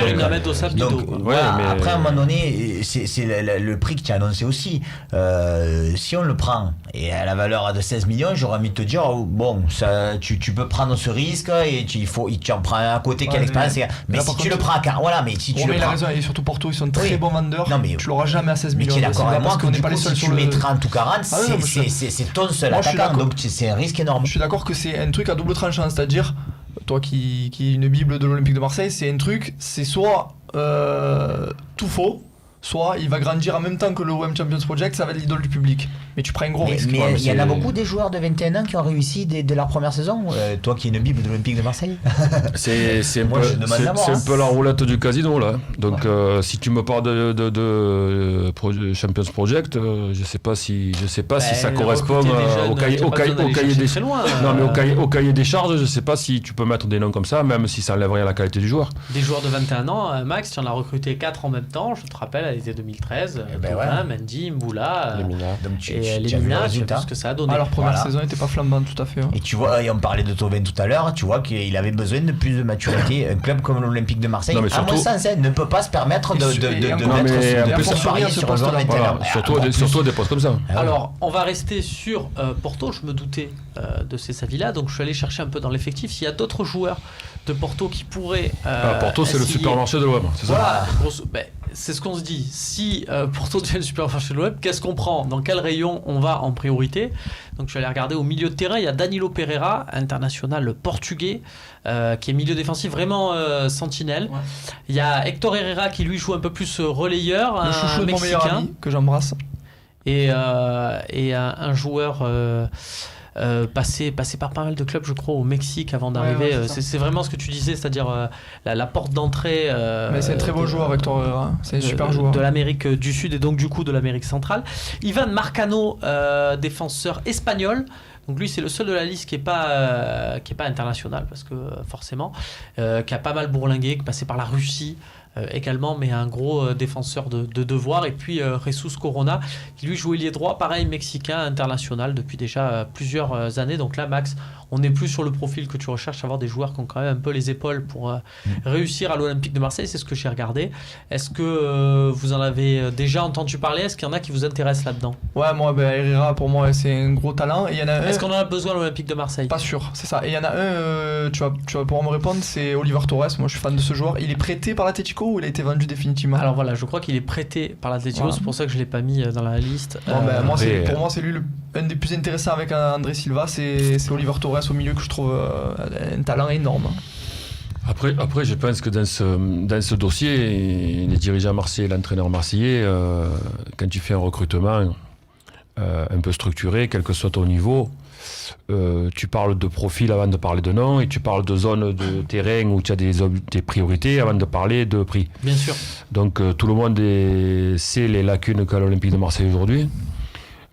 après à un moment donné, c'est le prix que tu as annoncé aussi. Si on le prend et à la valeur de 16 millions, j'aurais envie de te dire bon, ça, tu peux prendre ce risque et tu en prends un à côté qui a l'expérience. Mais si tu le prends à voilà, mais si tu le prends. Il a raison, et surtout Porto, ils sont très bons vendeurs. Non, mais tu l'auras jamais à 16 millions. Mais tu es d'accord avec moi qu'on n'est pas les si seuls tu mets 30 ou 40, c'est ton seul attaquant, donc c'est un risque énorme. Je suis d'accord que c'est un truc à double tranchant, c'est-à-dire, toi qui est une bible de l'Olympique de Marseille, c'est un truc, c'est soit tout faux, soit il va grandir en même temps que le OM Champions Project, ça va être l'idole du public. Mais tu prends un gros risque. Mais il y en a beaucoup des joueurs de 21 ans qui ont réussi dès leur première saison. Toi qui es une bible de l'Olympique de Marseille. C'est un peu la roulette du casino là. Donc si tu me parles de Champions Project, je sais pas si ça correspond au cahier des charges. Non mais au cahier des charges, je sais pas si tu peux mettre des noms comme ça, même si ça enlève rien à la qualité du joueur. Des joueurs de 21 ans, Max, tu en as recruté 4 en même temps. Je te rappelle, à l'été 2013, Mendy, Mboula, et Lemina, tu as vu ce que ça a donné. Alors première saison n'était pas flambante tout à fait. Et tu vois, et on parlait de Thauvin tout à l'heure, tu vois qu'il avait besoin de plus de maturité. Un club comme l'Olympique de Marseille, à mon sens, ne peut pas se permettre de mettre son pari sur un joueur de 21 ans. Surtout des postes comme ça. Alors, on va rester sur Porto. Je me doutais de ces avis-là, donc je suis allé chercher un peu dans l'effectif s'il y a d'autres joueurs de Porto qui pourraient. Porto, c'est le supermarché de l'OM, c'est ça? Voilà, c'est ce qu'on se dit. Si Porto devient le supermarché de l'OM, qu'est-ce qu'on prend? Dans quel rayon on va en priorité? Donc je suis allé regarder au milieu de terrain. Il y a Danilo Pereira, international portugais, qui est milieu défensif vraiment sentinelle. Ouais. Il y a Hector Herrera qui lui joue un peu plus relayeur, le chouchou de mon meilleur ami que j'embrasse. Et un joueur passé par pas mal de clubs, je crois, au Mexique avant d'arriver. C'est vraiment ce que tu disais, c'est-à-dire la porte d'entrée. Mais c'est un très beau joueur, Hector Herrera. C'est un super joueur. De l'Amérique du Sud et donc du coup de l'Amérique centrale. Ivan Marcano, défenseur espagnol. Donc lui, c'est le seul de la liste qui est pas international, parce que forcément, qui a pas mal bourlingué, qui est passé par la Russie. Également, mais un gros défenseur de devoir. Et puis Jesus Corona, qui lui joue ailier droit, pareil, mexicain, international depuis déjà plusieurs années. Donc là, Max, on n'est plus sur le profil que tu recherches, avoir des joueurs qui ont quand même un peu les épaules pour réussir à l'Olympique de Marseille. C'est ce que j'ai regardé. Est-ce que vous en avez déjà entendu parler? Est-ce qu'il y en a qui vous intéressent là-dedans? Ouais, moi, Herrera, pour moi, c'est un gros talent. Et y en a Est-ce qu'on en a besoin à l'Olympique de Marseille? Pas sûr, c'est ça. Et il y en a un, tu vas pouvoir me répondre, c'est Oliver Torres. Moi, je suis fan de ce joueur. Il est prêté par l'Atlético ou il a été vendu définitivement? Alors voilà, je crois qu'il est prêté par l'Atlético, voilà. C'est pour ça que je ne l'ai pas mis dans la liste. Pour moi, c'est lui un des plus intéressants avec André Silva, c'est Oliver Torres au milieu que je trouve un talent énorme. Après, je pense que dans ce dossier, les dirigeants marseillais, l'entraîneur marseillais, quand tu fais un recrutement un peu structuré, quel que soit ton niveau, tu parles de profil avant de parler de nom, et tu parles de zone de terrain où tu as des priorités avant de parler de prix. Bien sûr. Donc tout le monde sait les lacunes qu'a l'Olympique de Marseille aujourd'hui.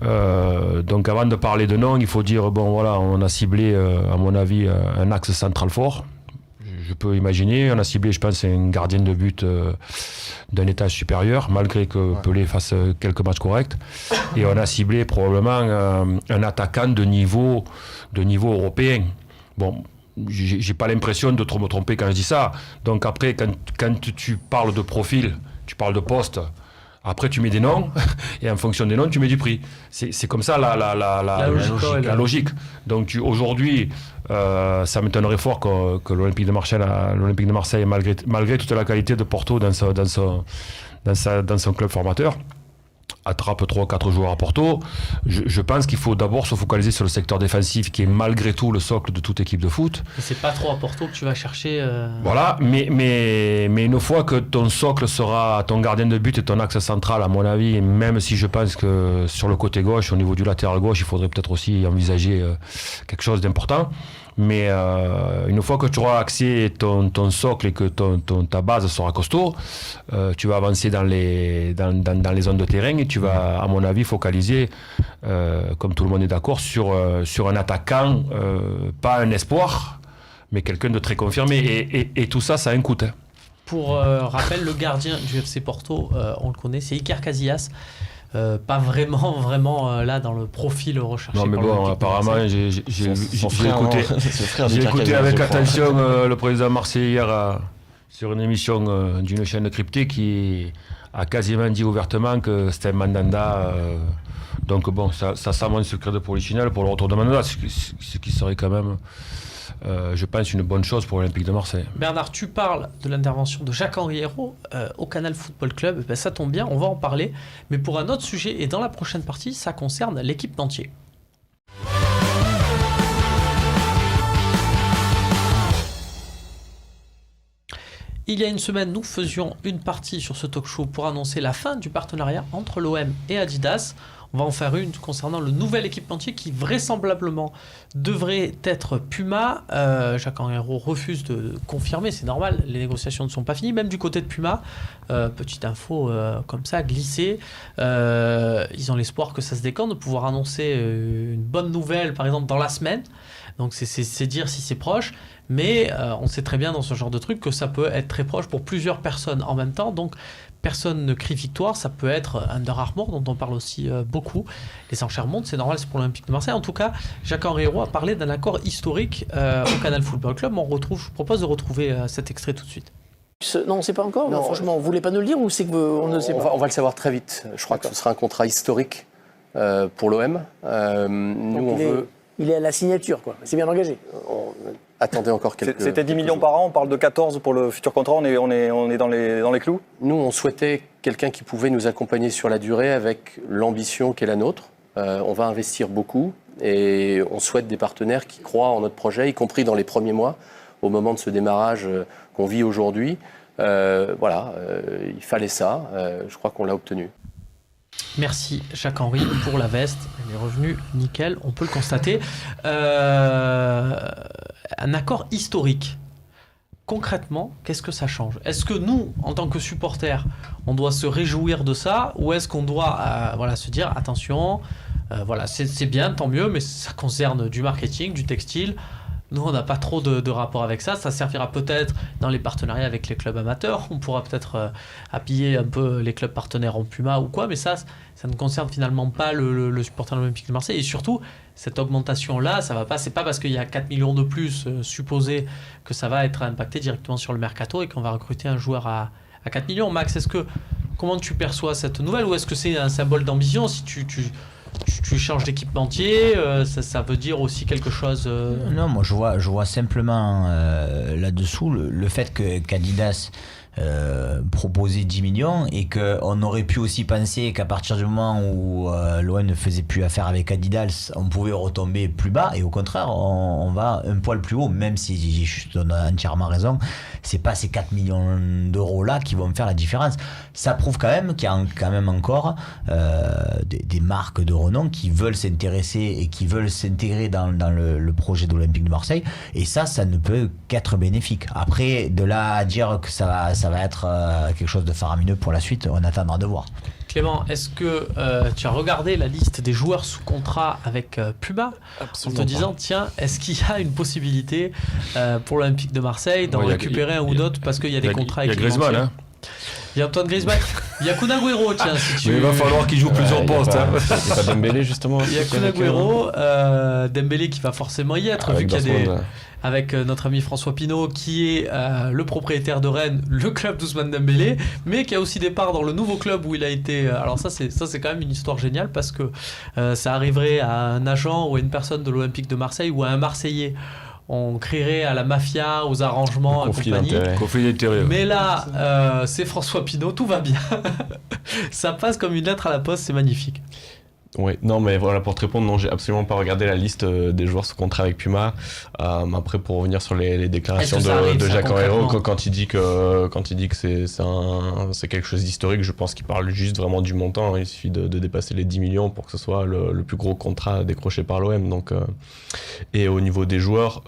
Donc avant de parler de nom, il faut dire bon voilà, on a ciblé à mon avis un axe central fort. Je peux imaginer, on a ciblé, je pense, un gardien de but d'un étage supérieur, malgré que Pelé fasse quelques matchs corrects. Et on a ciblé probablement un attaquant de niveau européen. Bon, j'ai pas l'impression de trop me tromper quand je dis ça. Donc après, quand tu parles de profil, tu parles de poste. Après, tu mets des noms, et en fonction des noms, tu mets du prix. C'est comme ça la logique. Donc Donc ça m'étonnerait fort que l'Olympique de Marseille, malgré toute la qualité de Porto dans son club formateur, attrape 3 ou 4 joueurs à Porto. Je pense qu'il faut d'abord se focaliser sur le secteur défensif qui est malgré tout le socle de toute équipe de foot. Et c'est pas trop à Porto que tu vas chercher. Voilà, mais une fois que ton socle sera ton gardien de but et ton axe central, à mon avis, même si je pense que sur le côté gauche, au niveau du latéral gauche, il faudrait peut-être aussi envisager quelque chose d'important. Mais une fois que tu auras accès ton socle et que ta base sera costaud, tu vas avancer dans les zones de terrain et tu vas, à mon avis, focaliser, comme tout le monde est d'accord, sur un attaquant, pas un espoir, mais quelqu'un de très confirmé. Et tout ça, ça a un coût. Hein. Pour rappel, le gardien du FC Porto, on le connaît, c'est Iker Casillas. Pas vraiment là dans le profil recherché. Non mais bon, apparemment j'ai écouté avec attention le président marseillais hier sur une émission d'une chaîne cryptée qui a quasiment dit ouvertement que c'était Mandanda. Donc bon, ça sent un secret de polichinelle pour le retour de Mandanda, ce qui serait quand même... je pense une bonne chose pour l'Olympique de Marseille. Bernard, tu parles de l'intervention de Jacques-Henri Hérault au Canal Football Club. Ben, ça tombe bien, on va en parler. Mais pour un autre sujet, et dans la prochaine partie, ça concerne l'équipementier. Il y a une semaine, nous faisions une partie sur ce talk show pour annoncer la fin du partenariat entre l'OM et Adidas. On va en faire une concernant le nouvel équipementier qui vraisemblablement devrait être Puma. Jacques-Henri Hérault refuse de confirmer, c'est normal, les négociations ne sont pas finies. Même du côté de Puma, petite info comme ça, glissée, ils ont l'espoir que ça se décante, de pouvoir annoncer une bonne nouvelle, par exemple, dans la semaine. Donc c'est dire si c'est proche. Mais on sait très bien dans ce genre de truc que ça peut être très proche pour plusieurs personnes en même temps. Donc personne ne crie victoire, ça peut être Under Armour dont on parle aussi beaucoup. Les enchères montent, c'est normal, c'est pour l'Olympique de Marseille. En tout cas, Jacques-Henri Hérault a parlé d'un accord historique au Canal Football Club. Je vous propose de retrouver cet extrait tout de suite. Non, on ne sait pas encore. Non, franchement, vous ne voulez pas nous le dire ou c'est qu'on ne sait pas? On va le savoir très vite. Je crois que ce sera un contrat historique pour l'OM. Il est à la signature, quoi. C'est bien engagé. Attendez encore quelques... C'était 10 millions par an, on parle de 14 pour le futur contrat, on est dans les clous? Nous, on souhaitait quelqu'un qui pouvait nous accompagner sur la durée avec l'ambition qui est la nôtre. On va investir beaucoup et on souhaite des partenaires qui croient en notre projet, y compris dans les premiers mois, au moment de ce démarrage qu'on vit aujourd'hui. Il fallait ça. Je crois qu'on l'a obtenu. Merci Jacques-Henri pour la veste, elle est revenue nickel, on peut le constater. Un accord historique. Concrètement, qu'est-ce que ça change? Est-ce que nous, en tant que supporters, on doit se réjouir de ça, ou est-ce qu'on doit se dire attention, c'est bien, tant mieux, mais ça concerne du marketing, du textile. Nous, on n'a pas trop de rapport avec ça. Ça servira peut-être dans les partenariats avec les clubs amateurs. On pourra peut-être habiller un peu les clubs partenaires en Puma ou quoi, mais ça ne concerne finalement pas le supporter de l'Olympique de Marseille. Et surtout, cette augmentation-là, ça va pas. C'est pas parce qu'il y a 4 millions de plus supposé que ça va être impacté directement sur le mercato et qu'on va recruter un joueur à 4 millions. Max, comment tu perçois cette nouvelle, ou est-ce que c'est un symbole d'ambition si tu changes d'équipementier, ça veut dire aussi quelque chose Non, moi je vois simplement là-dessous le fait qu'Adidas proposait 10 millions et qu'on aurait pu aussi penser qu'à partir du moment où l'OM ne faisait plus affaire avec Adidas, on pouvait retomber plus bas, et au contraire on va un poil plus haut, même si je donne entièrement raison, c'est pas ces 4 millions d'euros là qui vont faire la différence. Ça prouve quand même qu'il y a quand même encore des marques de renom qui veulent s'intéresser et qui veulent s'intégrer dans le projet de l'Olympique de Marseille, et ça ne peut qu'être bénéfique. Après, de là à dire que ça va être quelque chose de faramineux pour la suite, on attendra de voir. Clément, est-ce que tu as regardé la liste des joueurs sous contrat avec Puma? Absolument, en te disant, tiens, est-ce qu'il y a une possibilité pour l'Olympique de Marseille d'en récupérer un ou d'autres, parce qu'il y a des contrats avec Griezmann, hein. Il y a Antoine Griezmann, il y a Kun Agüero, tiens, si tu veux. Il va falloir qu'il joue plusieurs postes. C'est pas Dembélé, justement. Il y a Kun Agüero, Dembélé qui va forcément y être, vu qu'il y a avec notre ami François Pinault, qui est le propriétaire de Rennes, le club d'Ousmane Dembélé, mais qui a aussi des parts dans le nouveau club où il a été... Alors ça c'est quand même une histoire géniale, parce que ça arriverait à un agent ou à une personne de l'Olympique de Marseille ou à un Marseillais on crierait à la mafia, aux arrangements et compagnie. Conflit d'intérêt. Mais là, c'est François Pinault, tout va bien. Ça passe comme une lettre à la poste, c'est magnifique. Oui, non, mais voilà, pour te répondre, non, j'ai absolument pas regardé la liste des joueurs sous contrat avec Puma. Après, pour revenir sur les déclarations de Jacques Henriot, quand il dit que c'est quelque chose d'historique, je pense qu'il parle juste vraiment du montant. Il suffit de dépasser les 10 millions pour que ce soit le plus gros contrat décroché par l'OM. Donc, et au niveau des joueurs,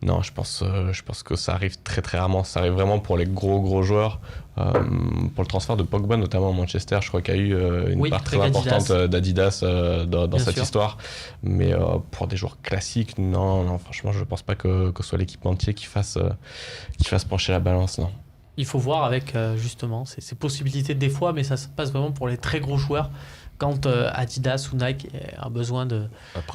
non, je pense que ça arrive très très rarement. Ça arrive vraiment pour les gros joueurs. Pour le transfert de Pogba, notamment à Manchester, je crois qu'il y a eu une part très importante d'Adidas dans cette histoire. Mais pour des joueurs classiques, non, franchement, je ne pense pas que ce soit l'équipementier qui fasse pencher la balance, non. Il faut voir avec justement ces possibilités des fois, mais ça se passe vraiment pour les très gros joueurs. Quand Adidas ou Nike a besoin de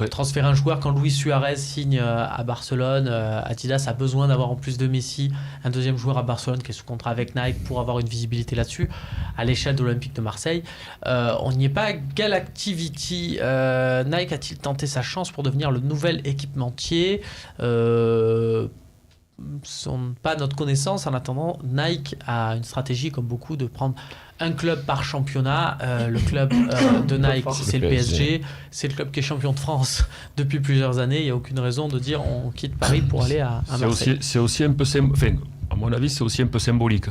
transférer un joueur, quand Luis Suarez signe à Barcelone, Adidas a besoin d'avoir en plus de Messi un deuxième joueur à Barcelone qui est sous contrat avec Nike pour avoir une visibilité là-dessus. À l'échelle de l'Olympique de Marseille, on n'y est pas. Galactivity, Nike a-t-il tenté sa chance pour devenir le nouvel équipementier pas à notre connaissance. En attendant, Nike a une stratégie comme beaucoup de prendre un club par championnat. Le club de Nike, c'est le PSG. C'est le club qui est champion de France depuis plusieurs années. Il n'y a aucune raison de dire on quitte Paris pour aller à Marseille. C'est aussi un peu à mon avis, c'est aussi un peu symbolique.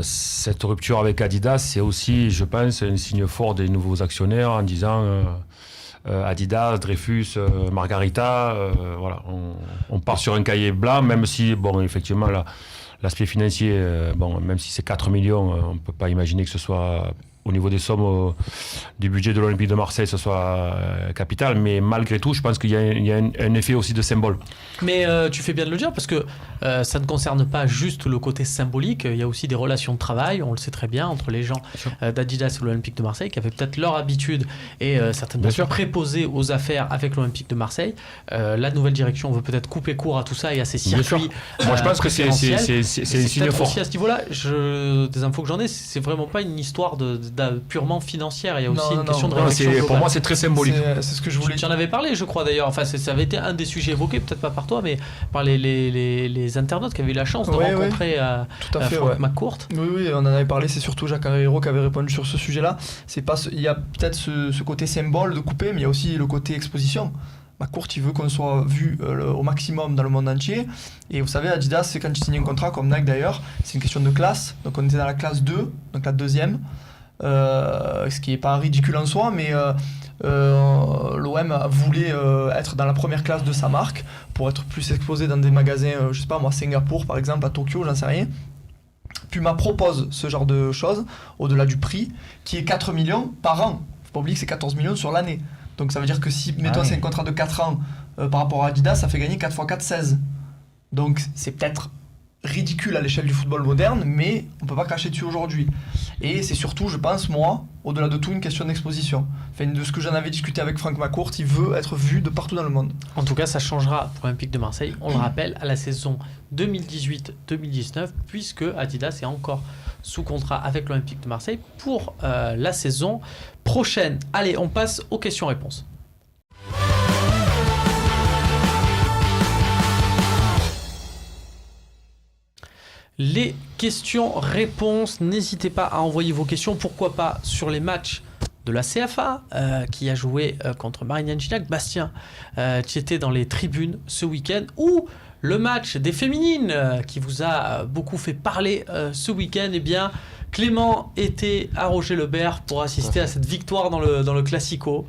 Cette rupture avec Adidas, c'est aussi, je pense, un signe fort des nouveaux actionnaires en disant Adidas, Dreyfus, Margarita, voilà, on part sur un cahier blanc, même si, bon, effectivement, l'aspect financier, même si c'est 4 millions, on ne peut pas imaginer que ce soit, au niveau des sommes du budget de l'Olympique de Marseille, ce soit capital, mais malgré tout, je pense qu'il y a un effet aussi de symbole. Mais tu fais bien de le dire, parce que ça ne concerne pas juste le côté symbolique, il y a aussi des relations de travail, on le sait très bien, entre les gens d'Adidas et l'Olympique de Marseille, qui avaient peut-être leur habitude et certainement préposés aux affaires avec l'Olympique de Marseille. La nouvelle direction veut peut-être couper court à tout ça et à ces circuits. Moi, je pense que c'est un signe fort. Aussi à ce niveau-là, des infos que j'en ai, c'est vraiment pas une histoire purement financière, il y a aussi une question de réflexion globale. Pour moi, c'est très symbolique. C'est ce que je voulais. Tu en avais parlé, je crois d'ailleurs. Enfin, ça avait été un des sujets évoqués, peut-être pas par toi, mais par les internautes qui avaient eu la chance de rencontrer Franck McCourt. Oui, on en avait parlé. C'est surtout Jacques Henriot qui avait répondu sur ce sujet-là. Il y a peut-être ce côté symbole de couper, mais il y a aussi le côté exposition. McCourt, il veut qu'on soit vu au maximum dans le monde entier. Et vous savez, Adidas, c'est quand il signe un contrat, comme Nike d'ailleurs, c'est une question de classe. Donc on était dans la classe 2, donc la deuxième. Ce qui n'est pas ridicule en soi, mais l'OM voulait être dans la première classe de sa marque pour être plus exposé dans des magasins, je sais pas moi, Singapour par exemple, à Tokyo, j'en sais rien. Puma propose ce genre de choses au-delà du prix qui est 4 millions par an. Faut pas oublier que c'est 14 millions sur l'année. Donc ça veut dire que si, mettons, c'est un contrat de 4 ans par rapport à Adidas, ça fait gagner 4 x 4, 16. Donc c'est peut-être ridicule à l'échelle du football moderne, mais on peut pas cracher dessus aujourd'hui. Et c'est surtout, je pense, moi, au-delà de tout, une question d'exposition. Enfin, de ce que j'en avais discuté avec Franck McCourt, il veut être vu de partout dans le monde. En tout cas, ça changera pour l'Olympique de Marseille, on le rappelle, à la saison 2018-2019, puisque Adidas est encore sous contrat avec l'Olympique de Marseille pour la saison prochaine. Allez, on passe aux questions-réponses. Les questions-réponses, n'hésitez pas à envoyer vos questions, pourquoi pas sur les matchs de la CFA qui a joué contre Marignane Gignac. Bastien, tu étais dans les tribunes ce week-end, ou le match des féminines qui vous a beaucoup fait parler ce week-end. Eh bien, Clément était à Roger-le-Bert pour assister à cette victoire dans le Classico.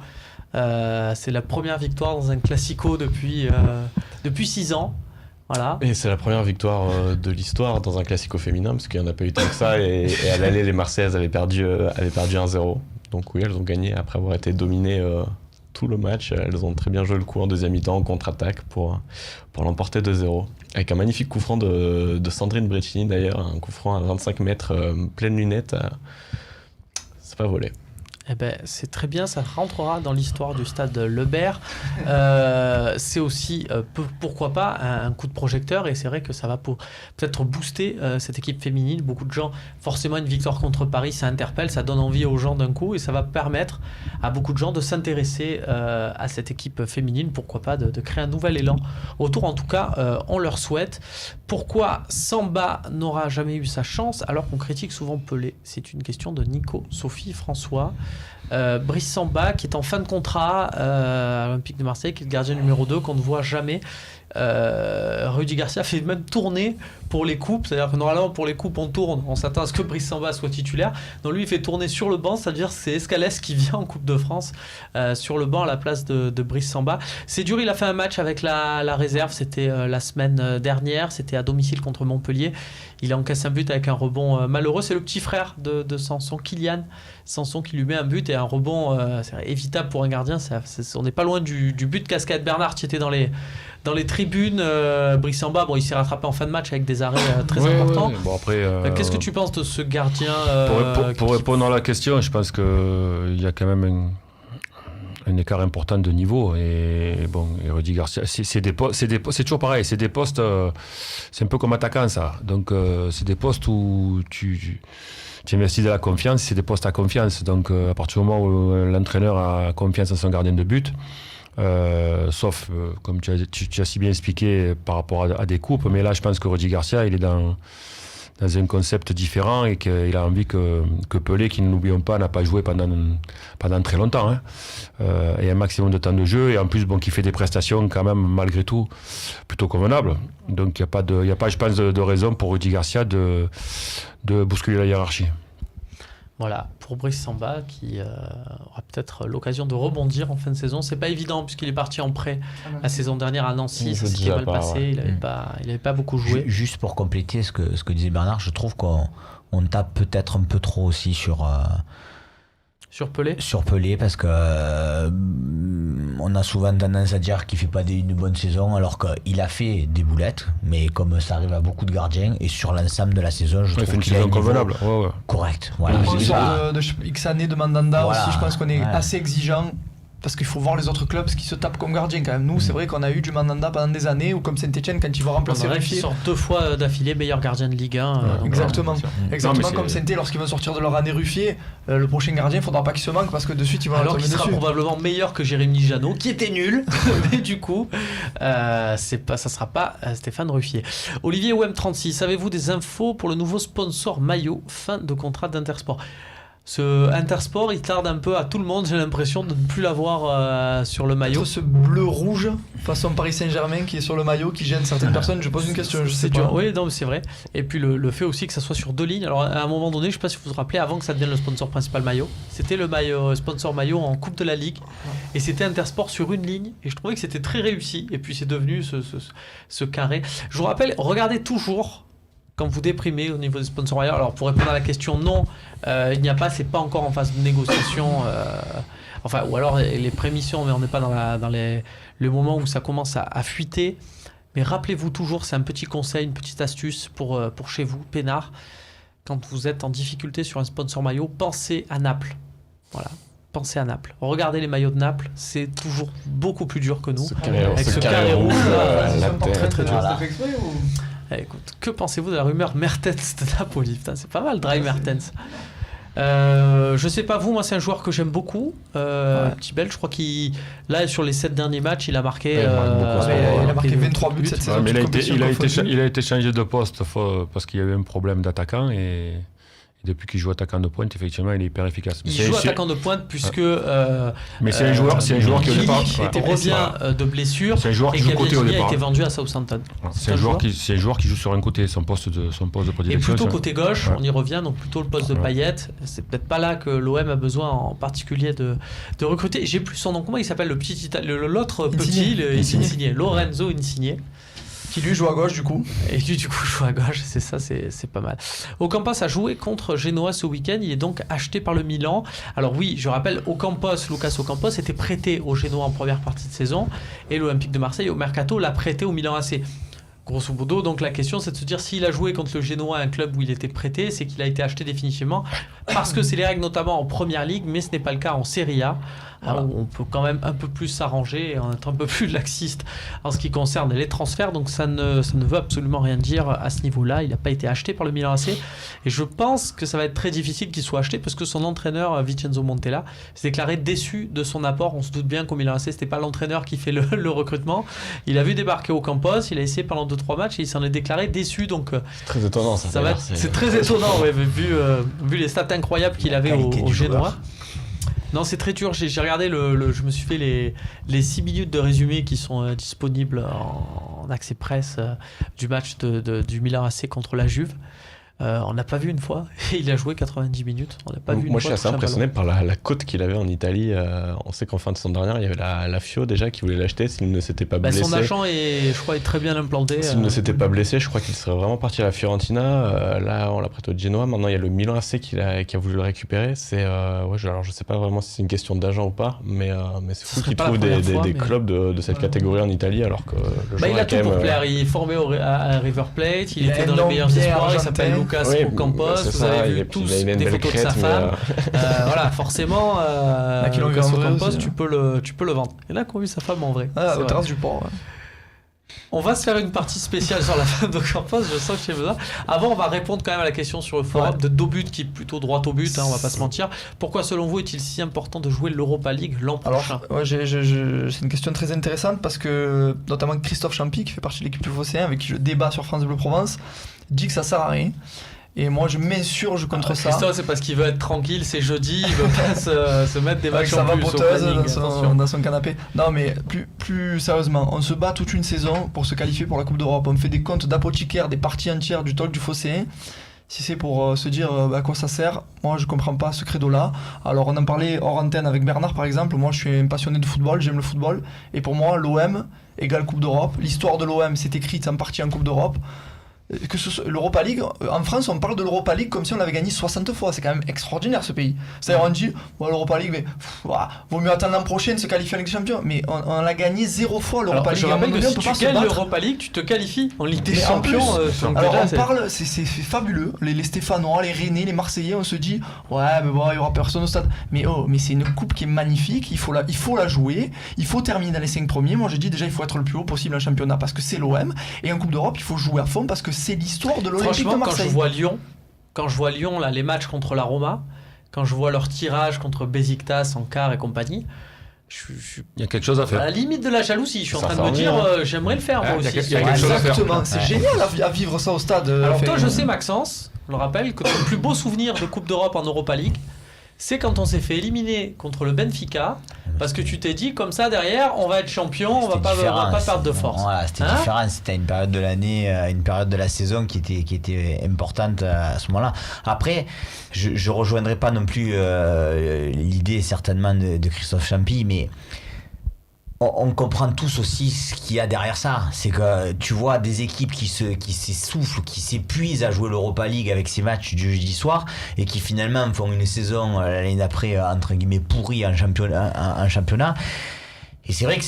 C'est la première victoire dans un Classico depuis 6 ans. Voilà. Et c'est la première victoire de l'histoire dans un Classico féminin, parce qu'il n'y en a pas eu tant que ça, et à l'aller, les Marseillaises avaient perdu 1-0. Donc oui, elles ont gagné après avoir été dominées tout le match. Elles ont très bien joué le coup en deuxième mi-temps, en contre-attaque, pour l'emporter 2-0. Avec un magnifique coup franc de Sandrine Brecini d'ailleurs, un coup franc à 25 mètres, pleine lunette. C'est pas volé. Eh ben, c'est très bien, ça rentrera dans l'histoire du stade Lebert. C'est aussi, pourquoi pas, un coup de projecteur, et c'est vrai que ça va peut-être booster cette équipe féminine. Beaucoup de gens, forcément une victoire contre Paris, ça interpelle, ça donne envie aux gens d'un coup, et ça va permettre à beaucoup de gens de s'intéresser à cette équipe féminine, pourquoi pas de créer un nouvel élan autour. En tout cas, on leur souhaite. Pourquoi Samba n'aura jamais eu sa chance alors qu'on critique souvent Pelé? C'est une question de Nico, Sophie, François. Brice Samba qui est en fin de contrat à l'Olympique de Marseille, qui est le gardien numéro 2 qu'on ne voit jamais. Rudy Garcia fait même tourner pour les coupes, c'est-à-dire que normalement pour les coupes on tourne, on s'attend à ce que Brice Samba soit titulaire. Donc lui il fait tourner sur le banc, c'est-à-dire c'est Escalès qui vient en Coupe de France sur le banc à la place de Brice Samba. C'est dur, il a fait un match avec la réserve, c'était la semaine dernière, c'était à domicile contre Montpellier. Il a encaissé un but avec un rebond malheureux. C'est le petit frère de Sanson, Kylian Sanson, qui lui met un but et un rebond c'est évitable pour un gardien. On n'est pas loin du but cascade Bernard qui était dans les tribunes. Brice Samba, il s'est rattrapé en fin de match avec des arrêts très importants. Ouais. Bon, après, qu'est-ce que tu penses de ce gardien pour répondre à la question, je pense qu'il y a quand même un écart important de niveau. Et Rudy Garcia, c'est toujours pareil. C'est des postes, c'est un peu comme attaquant, ça. Donc, c'est des postes où tu investis de la confiance, c'est des postes à confiance. Donc, à partir du moment où l'entraîneur a confiance en son gardien de but, sauf, comme tu as si bien expliqué, par rapport à des coupes. Mais là, je pense que Rudy Garcia, il est dans un concept différent et qu'il a envie que Pelé, qui ne l'oublions pas, n'a pas joué pendant très longtemps, et un maximum de temps de jeu, et en plus qui fait des prestations quand même malgré tout plutôt convenables. Donc il n'y a pas je pense de raison pour Rudy Garcia de bousculer la hiérarchie. Voilà, pour Brice Samba qui aura peut-être l'occasion de rebondir en fin de saison. C'est pas évident puisqu'il est parti en prêt la saison dernière à Nancy, ça s'était mal passé, ouais. Il avait pas beaucoup joué. Juste pour compléter ce que disait Bernard, je trouve qu'on tape peut-être un peu trop aussi sur Pelé. Sur Pelé, parce que on a souvent tendance à dire qu'il fait pas une bonne saison, alors qu'il a fait des boulettes, mais comme ça arrive à beaucoup de gardiens, et sur l'ensemble de la saison, je trouve qu'il a un convenable, correct. Voilà. On sort de X années de Mandanda aussi, je pense qu'on est assez exigeant. Parce qu'il faut voir les autres clubs qui se tapent comme gardien quand même. Nous, c'est vrai qu'on a eu du Mandanda pendant des années, ou comme Saint-Etienne quand il va remplacer Ruffier. Ils sortent 2 fois d'affilée meilleur gardien de Ligue 1. Exactement. Exactement comme Saint-Etienne, lorsqu'ils vont sortir de leur année Ruffier, le prochain gardien, il ne faudra pas qu'il se manque parce que de suite, il va alors qu'il sera probablement meilleur que Jérémy Janot, qui était nul. Mais du coup, ça ne sera pas Stéphane Ruffier. Olivier OM36, avez-vous des infos pour le nouveau sponsor maillot, fin de contrat d'Intersport? Ce Intersport, il tarde un peu à tout le monde, j'ai l'impression de ne plus l'avoir sur le maillot. Ce bleu-rouge façon Paris Saint-Germain qui est sur le maillot, qui gêne certaines personnes. Je pose une question, je sais pas. Oui, non, c'est vrai. Et puis le fait aussi que ça soit sur 2 lignes. Alors à un moment donné, je ne sais pas si vous vous rappelez, avant que ça devienne le sponsor principal maillot, c'était le sponsor maillot en Coupe de la Ligue. Et c'était Intersport sur 1 ligne. Et je trouvais que c'était très réussi. Et puis c'est devenu ce carré. Je vous rappelle, regardez toujours... Quand vous déprimez au niveau des sponsors, alors pour répondre à la question, non, il n'y a pas, c'est pas encore en phase de négociation, ou alors les prémissions, mais on n'est pas dans le moment où ça commence à fuiter. Mais rappelez-vous toujours, c'est un petit conseil, une petite astuce pour chez vous, peinard, quand vous êtes en difficulté sur un sponsor maillot, pensez à Naples. Voilà. Pensez à Naples. Regardez les maillots de Naples, c'est toujours beaucoup plus dur que nous. Avec ce carré rouge, très très dur. Écoute, que pensez-vous de la rumeur Mertens de Napoli? Putain, c'est pas mal, Dry Mertens. Je sais pas vous, moi c'est un joueur que j'aime beaucoup. Petit Belge, je crois qu'il là sur les 7 derniers matchs, il a marqué. Il a marqué 23 buts cette saison. Mais il a été changé de poste parce qu'il y avait un problème d'attaquant et depuis qu'il joue attaquant de pointe, effectivement, il est hyper efficace. Il joue attaquant de pointe puisque. Mais c'est un joueur qui au départ revient de blessure. C'est un joueur qui joue côté au départ. A été vendu à Southampton. C'est un joueur qui joue sur un côté, son poste de prédilection. Et plutôt côté gauche, on y revient, donc plutôt le poste de Payet. C'est peut-être pas là que l'OM a besoin en particulier de recruter. J'ai plus son nom. Comment il s'appelle l'autre petit, Insigne, Lorenzo Insigne. Qui lui joue à gauche du coup. Et lui du coup joue à gauche, c'est ça, c'est pas mal. Ocampos a joué contre Genoa ce week-end, il est donc acheté par le Milan. Alors oui, je rappelle, Lucas Ocampos était prêté au Genoa en première partie de saison et l'Olympique de Marseille au Mercato l'a prêté au Milan AC. Grosso modo, donc la question c'est de se dire s'il a joué contre le Genoa, un club où il était prêté, c'est qu'il a été acheté définitivement parce que c'est les règles notamment en Première Ligue, mais ce n'est pas le cas en Serie A. Voilà. On peut quand même un peu plus s'arranger et en être un peu plus laxiste en ce qui concerne les transferts, donc ça ne veut absolument rien dire à ce niveau-là. Il n'a pas été acheté par le Milan AC et je pense que ça va être très difficile qu'il soit acheté parce que son entraîneur Vincenzo Montella s'est déclaré déçu de son apport. On se doute bien qu'au Milan AC c'était pas l'entraîneur qui fait le recrutement. Il a vu débarquer au Campos, il a essayé pendant 2-3 matchs et il s'en est déclaré déçu, donc c'est très étonnant ça va être, c'est très étonnant ouais, vu les stats incroyables qu'il avait au Genoa. Non, c'est très dur. J'ai regardé je me suis fait les 6 minutes de résumé qui sont disponibles en accès presse du match du Milan AC contre la Juve. On n'a pas vu une fois et il a joué 90 minutes. On n'a pas vu une fois. Moi, je suis assez impressionné par la cote qu'il avait en Italie. On sait qu'en fin de saison dernière, il y avait la Fio déjà qui voulait l'acheter s'il ne s'était pas blessé. Son agent je crois, est très bien implanté. S'il ne s'était pas blessé, je crois qu'il serait vraiment parti à la Fiorentina. Là, on l'a prêté au Genoa. Maintenant, il y a le Milan AC qui a voulu le récupérer. Alors, je sais pas vraiment si c'est une question d'agent ou pas, mais c'est fou qu'il trouve des clubs de cette catégorie en Italie alors que le joueur il a tout pour plaire. Il est formé à River Plate. Il était dans les meilleurs espoirs. Il s'appelle Lucas Ocampos, vous avez vu tous des photos de sa femme. Voilà, forcément, Lucas Ocampos, tu peux le vendre. Il y en a qui ont vu sa femme en vrai. Au terrasse du port. Ouais. On va se faire une partie spéciale sur la femme d'Ocampos, je sens que j'ai besoin. Avant, on va répondre quand même à la question sur le forum de Dobut, qui est plutôt droit au but, on va pas se mentir. Pourquoi, selon vous, est-il si important de jouer l'Europa League l'an prochain ? Alors, c'est une question très intéressante parce que, notamment Christophe Champy, qui fait partie de l'équipe du Phocéen, avec qui je débat sur France Bleu Provence, dit que ça sert à rien. Et moi, je m'insurge contre ça. Christophe, c'est parce qu'il veut être tranquille, c'est jeudi, il veut pas se mettre des matchs en plus au planning, dans son canapé. Non, mais plus sérieusement, on se bat toute une saison pour se qualifier pour la Coupe d'Europe. On fait des comptes d'apothicaire, des parties entières du talk du Phocéen. Si c'est pour se dire à quoi ça sert, moi je comprends pas ce credo-là. Alors on en parlait hors antenne avec Bernard par exemple. Moi je suis un passionné de football, j'aime le football. Et pour moi, l'OM égale Coupe d'Europe. L'histoire de l'OM s'est écrite en partie en Coupe d'Europe. Que l'Europa League, en France on parle de l'Europa League comme si on l'avait gagné 60 fois, c'est quand même extraordinaire ce pays. C'est-à-dire on dit l'Europa League, mais vaut mieux attendre l'an prochain de se qualifier en Ligue des Champions, mais on l'a gagné 0 fois l'Europa League. Je rappelle que si tu gagnes l'Europa League, tu te qualifies en Ligue des Champions. Alors on parle, c'est fabuleux, les Stéphanois, les Rennais, les Marseillais, on se dit ouais mais bon il y aura personne au stade, mais c'est une coupe qui est magnifique, il faut la jouer, il faut terminer dans les 5 premiers. Moi je dis déjà il faut être le plus haut possible en championnat parce que c'est l'OM, et en Coupe d'Europe il faut jouer à fond parce que c'est l'histoire de l'Olympique de Marseille. Quand je vois Lyon là, les matchs contre la Roma, quand je vois leur tirage contre Besiktas en quart et compagnie, il y a quelque chose à faire. À la limite de la jalousie, je suis en train de me dire j'aimerais le faire moi aussi. Il y a quelque chose à faire. C'est génial à vivre ça au stade. Alors toi je sais Maxence, je le rappelle que ton plus beau souvenir de Coupe d'Europe en Europa League, c'est quand on s'est fait éliminer contre le Benfica, parce que tu t'es dit comme ça derrière on va être champion, on va pas perdre de force. Voilà, c'était différent, c'était une période de l'année, une période de la saison qui était importante à ce moment-là. Après, je rejoindrai pas non plus l'idée certainement de Christophe Champy, mais on comprend tous aussi ce qu'il y a derrière ça. C'est que tu vois des équipes qui s'essoufflent, qui s'épuisent à jouer l'Europa League avec ces matchs du jeudi soir et qui finalement font une saison l'année d'après entre guillemets pourrie en championnat. Et c'est vrai que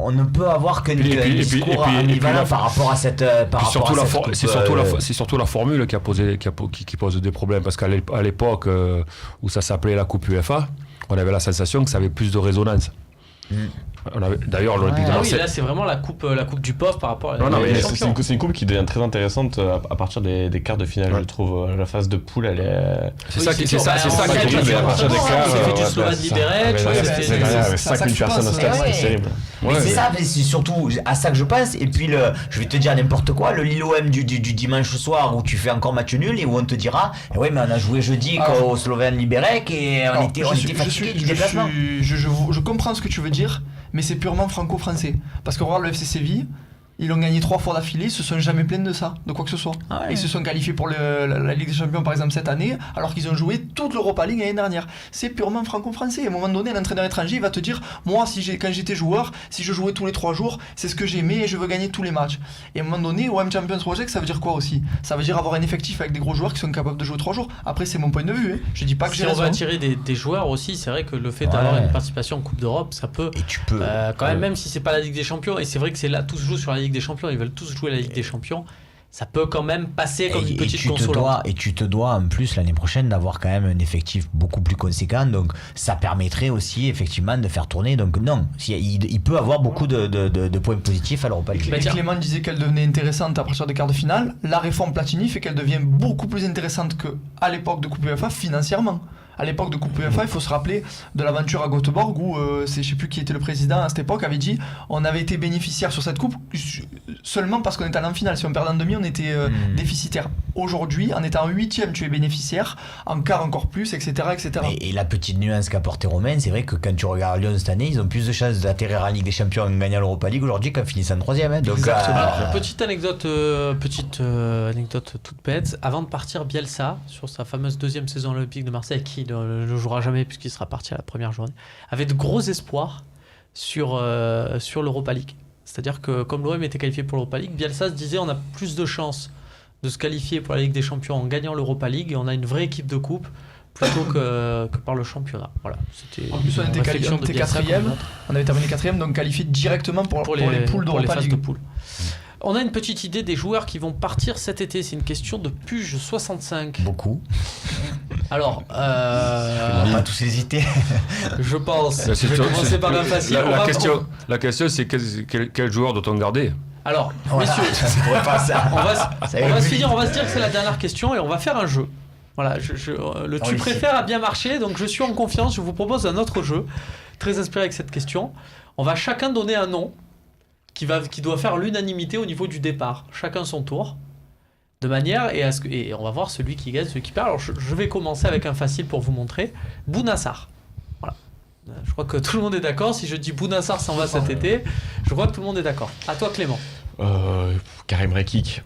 on ne peut avoir qu'un discours ambivalent par rapport à cette. C'est surtout la formule qui pose des problèmes, parce qu'à l'époque où ça s'appelait la Coupe UEFA, on avait la sensation que ça avait plus de résonance. D'ailleurs, l'Olympique de Marseille. Oui, là, c'est vraiment la coupe du pauvre par rapport à c'est une coupe qui devient très intéressante à partir des quarts de finale, je trouve. La phase de poule, elle est. C'est ça qui est à partir des quarts. C'est fait du Slovan Liberec, avec 5000 personnes au stade, c'est terrible. Mais c'est ça, c'est surtout à ça que je pense. Et puis, je vais te dire n'importe quoi, le Lille-OM du dimanche soir où tu fais encore match nul et où on te dira ouais, mais on a joué jeudi au Slovan Liberec et on était fatigué du déplacement. Je comprends ce que tu veux dire, mais c'est purement franco-français. Parce que regarde le FC Séville, ils ont gagné 3 fois d'affilée, ils se sont jamais plaints de ça, de quoi que ce soit. Ils se sont qualifiés pour la Ligue des Champions par exemple cette année, alors qu'ils ont joué toute l'Europa League l'année dernière. C'est purement franco-français. À un moment donné, l'entraîneur étranger il va te dire moi, quand j'étais joueur, si je jouais tous les 3 jours, c'est ce que j'aimais et je veux gagner tous les matchs. Et à un moment donné, OM Champions Project, ça veut dire quoi aussi? Ça veut dire avoir un effectif avec des gros joueurs qui sont capables de jouer 3 jours. Après, c'est mon point de vue. Je dis pas que j'ai raison. Si on va attirer des joueurs aussi, c'est vrai que le fait d'avoir une participation en Coupe d'Europe, ça peut. Et tu peux. Quand même si c'est pas la Ligue des Champions, et c'est vrai que c'est là, tout se joue sur la Ligue Ligue des Champions, ils veulent tous jouer la Ligue des Champions. Ça peut quand même passer comme une petite consolante. Et tu te dois en plus l'année prochaine d'avoir quand même un effectif beaucoup plus conséquent, donc ça permettrait aussi effectivement de faire tourner. Donc non, il peut avoir beaucoup de points positifs à l'Europa League. Et Clément disait qu'elle devenait intéressante à partir des quarts de finale. La réforme Platini fait qu'elle devient beaucoup plus intéressante qu'à l'époque de Coupe UEFA financièrement. À l'époque de Coupe UEFA, il faut se rappeler de l'aventure à Göteborg où, je ne sais plus qui était le président à cette époque, avait dit on avait été bénéficiaire sur cette coupe seulement parce qu'on était allé en finale. Si on perdait en demi, on était déficitaire. Aujourd'hui, en étant 8e, tu es bénéficiaire, en quart encore plus, etc. etc. Et la petite nuance qu'a apporté Romain, c'est vrai que quand tu regardes Lyon cette année, ils ont plus de chances d'atterrir en Ligue des Champions en gagnant l'Europa League aujourd'hui qu'en finissant 3e. Hein. Donc, Alors, petite anecdote toute bête. Avant de partir, Bielsa, sur sa fameuse deuxième saison à l'Olympique de Marseille, qui ne jouera jamais puisqu'il sera parti à la première journée, avait de gros espoirs sur l'Europa League. C'est-à-dire que comme l'OM était qualifié pour l'Europa League, Bielsa se disait on a plus de chances de se qualifier pour la Ligue des Champions en gagnant l'Europa League et on a une vraie équipe de coupe plutôt que par le championnat. Voilà, c'était en plus on était quatrième, on avait terminé 4e, donc qualifié directement pour les poules d'Europa League. On a une petite idée des joueurs qui vont partir cet été. C'est une question de Puge 65. Beaucoup. Alors, on va pas tous hésiter. Je pense. Je vais commencer par un facile. La question, c'est quel joueur doit-on garder? Alors, messieurs, on va se dire que c'est la dernière question et on va faire un jeu. Voilà, tu préfères a bien marché, donc je suis en confiance. Je vous propose un autre jeu très inspiré avec cette question. On va chacun donner un nom qui doit faire l'unanimité au niveau du départ. Chacun son tour. De manière, et on va voir celui qui gagne, celui qui perd. Alors je vais commencer avec un facile pour vous montrer. Bounassar. Voilà. Je crois que tout le monde est d'accord. Si je dis Bounassar s'en va cet été, je crois que tout le monde est d'accord. À toi Clément. Karim Rekik.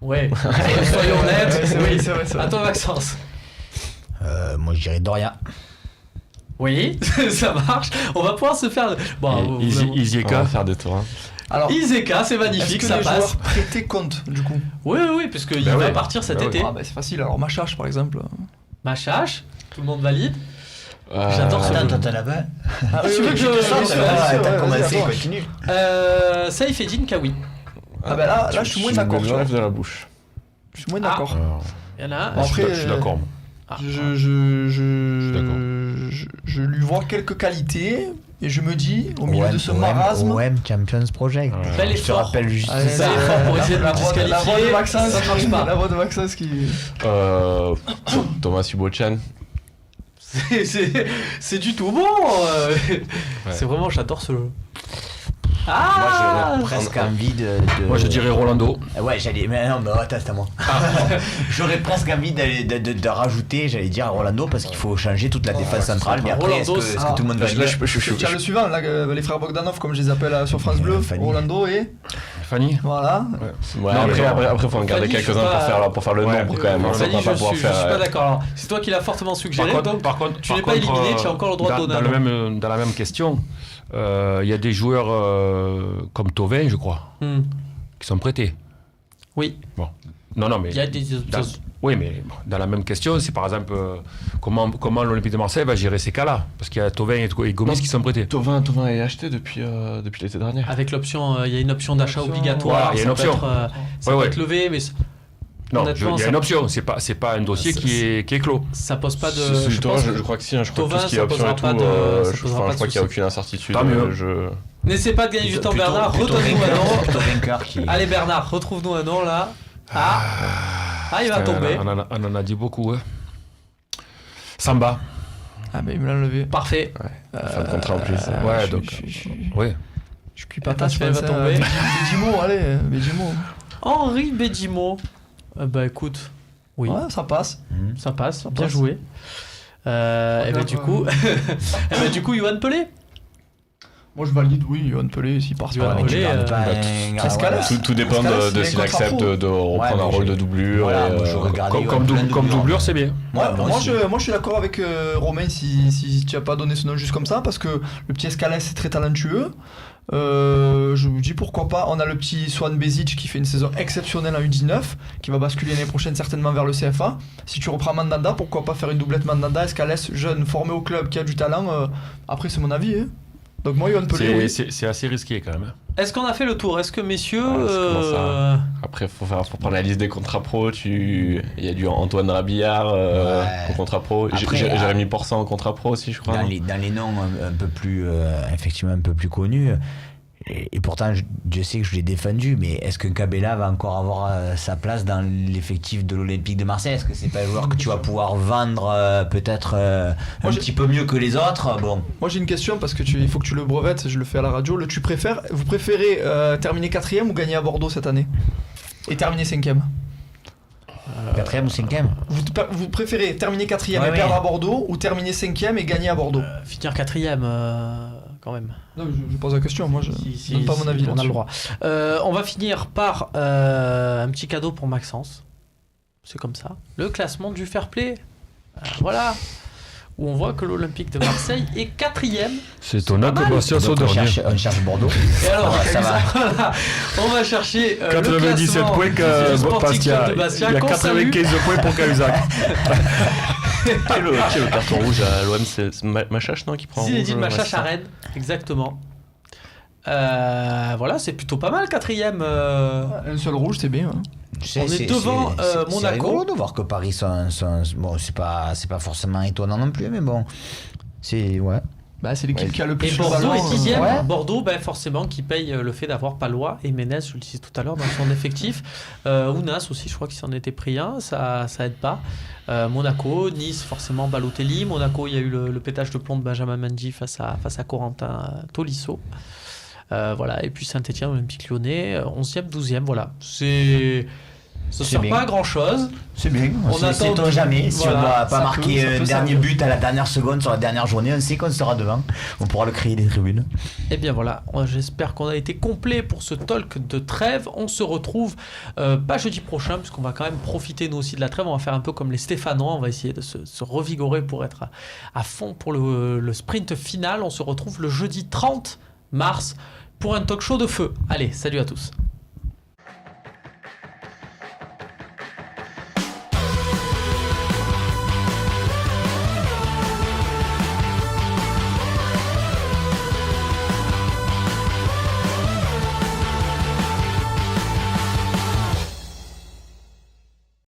Ouais, soyons honnêtes. Oui, c'est vrai. À toi Maxence. Moi je dirais Doria. Oui, ça marche. On va pouvoir se faire. Bon, Izeka, on va faire des tours. Hein. Alors, Izeka, c'est magnifique, ça passe. Est-ce que les joueurs prêtés comptent du coup? Oui, puisqu'il va partir cet été. Ah, c'est facile. Alors Machache par exemple. Machache, tout le monde valide. J'adore ce jeu. Attends là-bas. Tu veux que je t'as commencé, continue. Saïfedine Kawi. Ah bah là je suis moins d'accord. Je lève de la bouche. Je suis moins d'accord. Il y en a un. Après, je suis d'accord. Je lui vois quelques qualités et je me dis au milieu de ce marasme. OM Champions Project. Je te rappelle juste ça. C'est fort pour essayer de me disqualifier. La voix de Maxence, ça marche pas. La voix de Maxence qui. Thomas Subochan. C'est du tout bon. C'est vraiment, j'adore ce jeu. Moi j'aurais presque envie de... Moi je dirais Rolando. Ouais, mais attends, c'est à moi. J'aurais presque envie de rajouter, j'allais dire Rolando, parce qu'il faut changer toute la défense centrale. Mais après, est-ce que tout le monde va dire? Tiens, le suivant, là, les frères Bogdanov, comme je les appelle sur France Bleu, Rolando et... Fanny. Voilà. Ouais, après, faut en garder quelques-uns pour faire le nombre quand même. Fanny, je suis pas d'accord. C'est toi qui l'as fortement suggéré, donc tu n'es pas éliminé, tu as encore le droit de donner. Dans la même question, il y a des joueurs comme Thauvin, je crois, qui sont prêtés. Oui. Bon. Non, mais... Il y a des... Oui, mais dans la même question, c'est par exemple comment l'Olympique de Marseille va gérer ces cas-là, parce qu'il y a Thauvin et Gomis qui sont prêtés. Thauvin est acheté depuis l'été dernier. Avec l'option, il y a une option d'achat obligatoire. Il y a une option. Ça peut être levé, mais... Non, il y a une option, c'est pas un dossier qui est clos. Ça pose pas de... Je crois que si, je crois que tout ce qui est option et tout, je crois qu'il n'y a aucune incertitude. N'essaie pas de gagner du temps, Bernard, retrouve-nous un nom. Allez Bernard, retrouve-nous un nom là. Il va tomber. On en a dit beaucoup. Samba. Ah mais il me l'a enlevé. Parfait. Fin de contrat en plus. Ouais, donc... Oui. Je cuis pas ta va tomber. Bédimo, allez, Bédimo. Henri Bédimo. Bah écoute, oui. Ouais, ça passe. Ça passe, bien joué. Et bah du coup, Yoann Pelé. Moi je valide, oui, Yoann Pelé, s'il part. Yoann Pelé, tout dépend de s'il accepte de reprendre un rôle de doublure. Comme doublure, c'est bien. Moi je suis d'accord avec Romain si tu n'as pas donné ce nom juste comme ça, parce que le petit Escalès est très talentueux. Je me dis pourquoi pas. On a le petit Swan Bezic qui fait une saison exceptionnelle en U19, qui va basculer l'année prochaine certainement vers le CFA. Si tu reprends Mandanda, pourquoi pas faire une doublette Mandanda Escalès, jeune formé au club qui a du talent. Après c'est mon avis. Donc moi, Montpellier, oui. C'est assez risqué quand même. Hein. Est-ce qu'on a fait le tour? Est-ce que messieurs... Après, faut prendre la liste des contrats pro. Il y a du Antoine Rabillard au contrat pro. Jérémy Porsan au contrat pro aussi, je crois. Dans les noms un peu plus, effectivement un peu plus connus. Et pourtant, je sais que je l'ai défendu, mais est-ce que Cabella va encore avoir sa place dans l'effectif de l'Olympique de Marseille? Est-ce que c'est pas un joueur que tu vas pouvoir vendre peut-être un petit peu mieux que les autres? Bon. Moi j'ai une question parce que il faut que tu le brevettes, je le fais à la radio. Vous préférez terminer 4ème ou gagner à Bordeaux cette année? Et terminer 5ème? 4ème ou 5ème? Vous préférez terminer 4ème et perdre à Bordeaux ou terminer 5ème et gagner à Bordeaux? Finir 4ème quand même. Non, je pose la question, moi je donne pas mon avis. On a le droit. On va finir par un petit cadeau pour Maxence. C'est comme ça. Le classement du fair play. Voilà. Où on voit que l'Olympique de Marseille est 4ème. C'est étonnant que Bastien soit dernier. On cherche Bordeaux. Et alors, ça va. Voilà, on va chercher 97 points que Bastien. Il y a 95 points pour Cahuzac. Qui est le carton rouge à l'OM? C'est Machache, non, qui prend Zinedine Machache à Rennes, exactement. Voilà, c'est plutôt pas mal, 4ème. Un seul rouge, c'est bien. Hein. On est devant Monaco. C'est rigolo de voir que Paris bon, c'est pas forcément étonnant non plus, mais bon, c'est c'est l'équipe qui a le plus. Et Bordeaux est 10ème. Ouais. Bordeaux, forcément, qui paye le fait d'avoir Palois et Ménez, je le disais tout à l'heure, dans son effectif. Ounas aussi, je crois qu'il s'en était pris un, ça aide pas. Monaco, Nice, forcément Balotelli. Monaco, il y a eu le pétage de plomb de Benjamin Mendy face à Corentin Tolisso. Voilà, et puis Saint-Etienne, Olympique Lyonnais, 11e, 12e, voilà. Ça sert pas à grand chose. C'est bien. On sait jamais. Si on ne doit pas marquer un dernier but à la dernière seconde sur la dernière journée, on sait qu'on sera devant. On pourra le crier des tribunes. Et bien voilà, j'espère qu'on a été complet pour ce talk de trêve. On se retrouve pas jeudi prochain, puisqu'on va quand même profiter nous aussi de la trêve. On va faire un peu comme les Stéphanois. On va essayer de se revigorer pour être à fond pour le sprint final. On se retrouve le jeudi 30 mars pour un talk show de feu. Allez, salut à tous.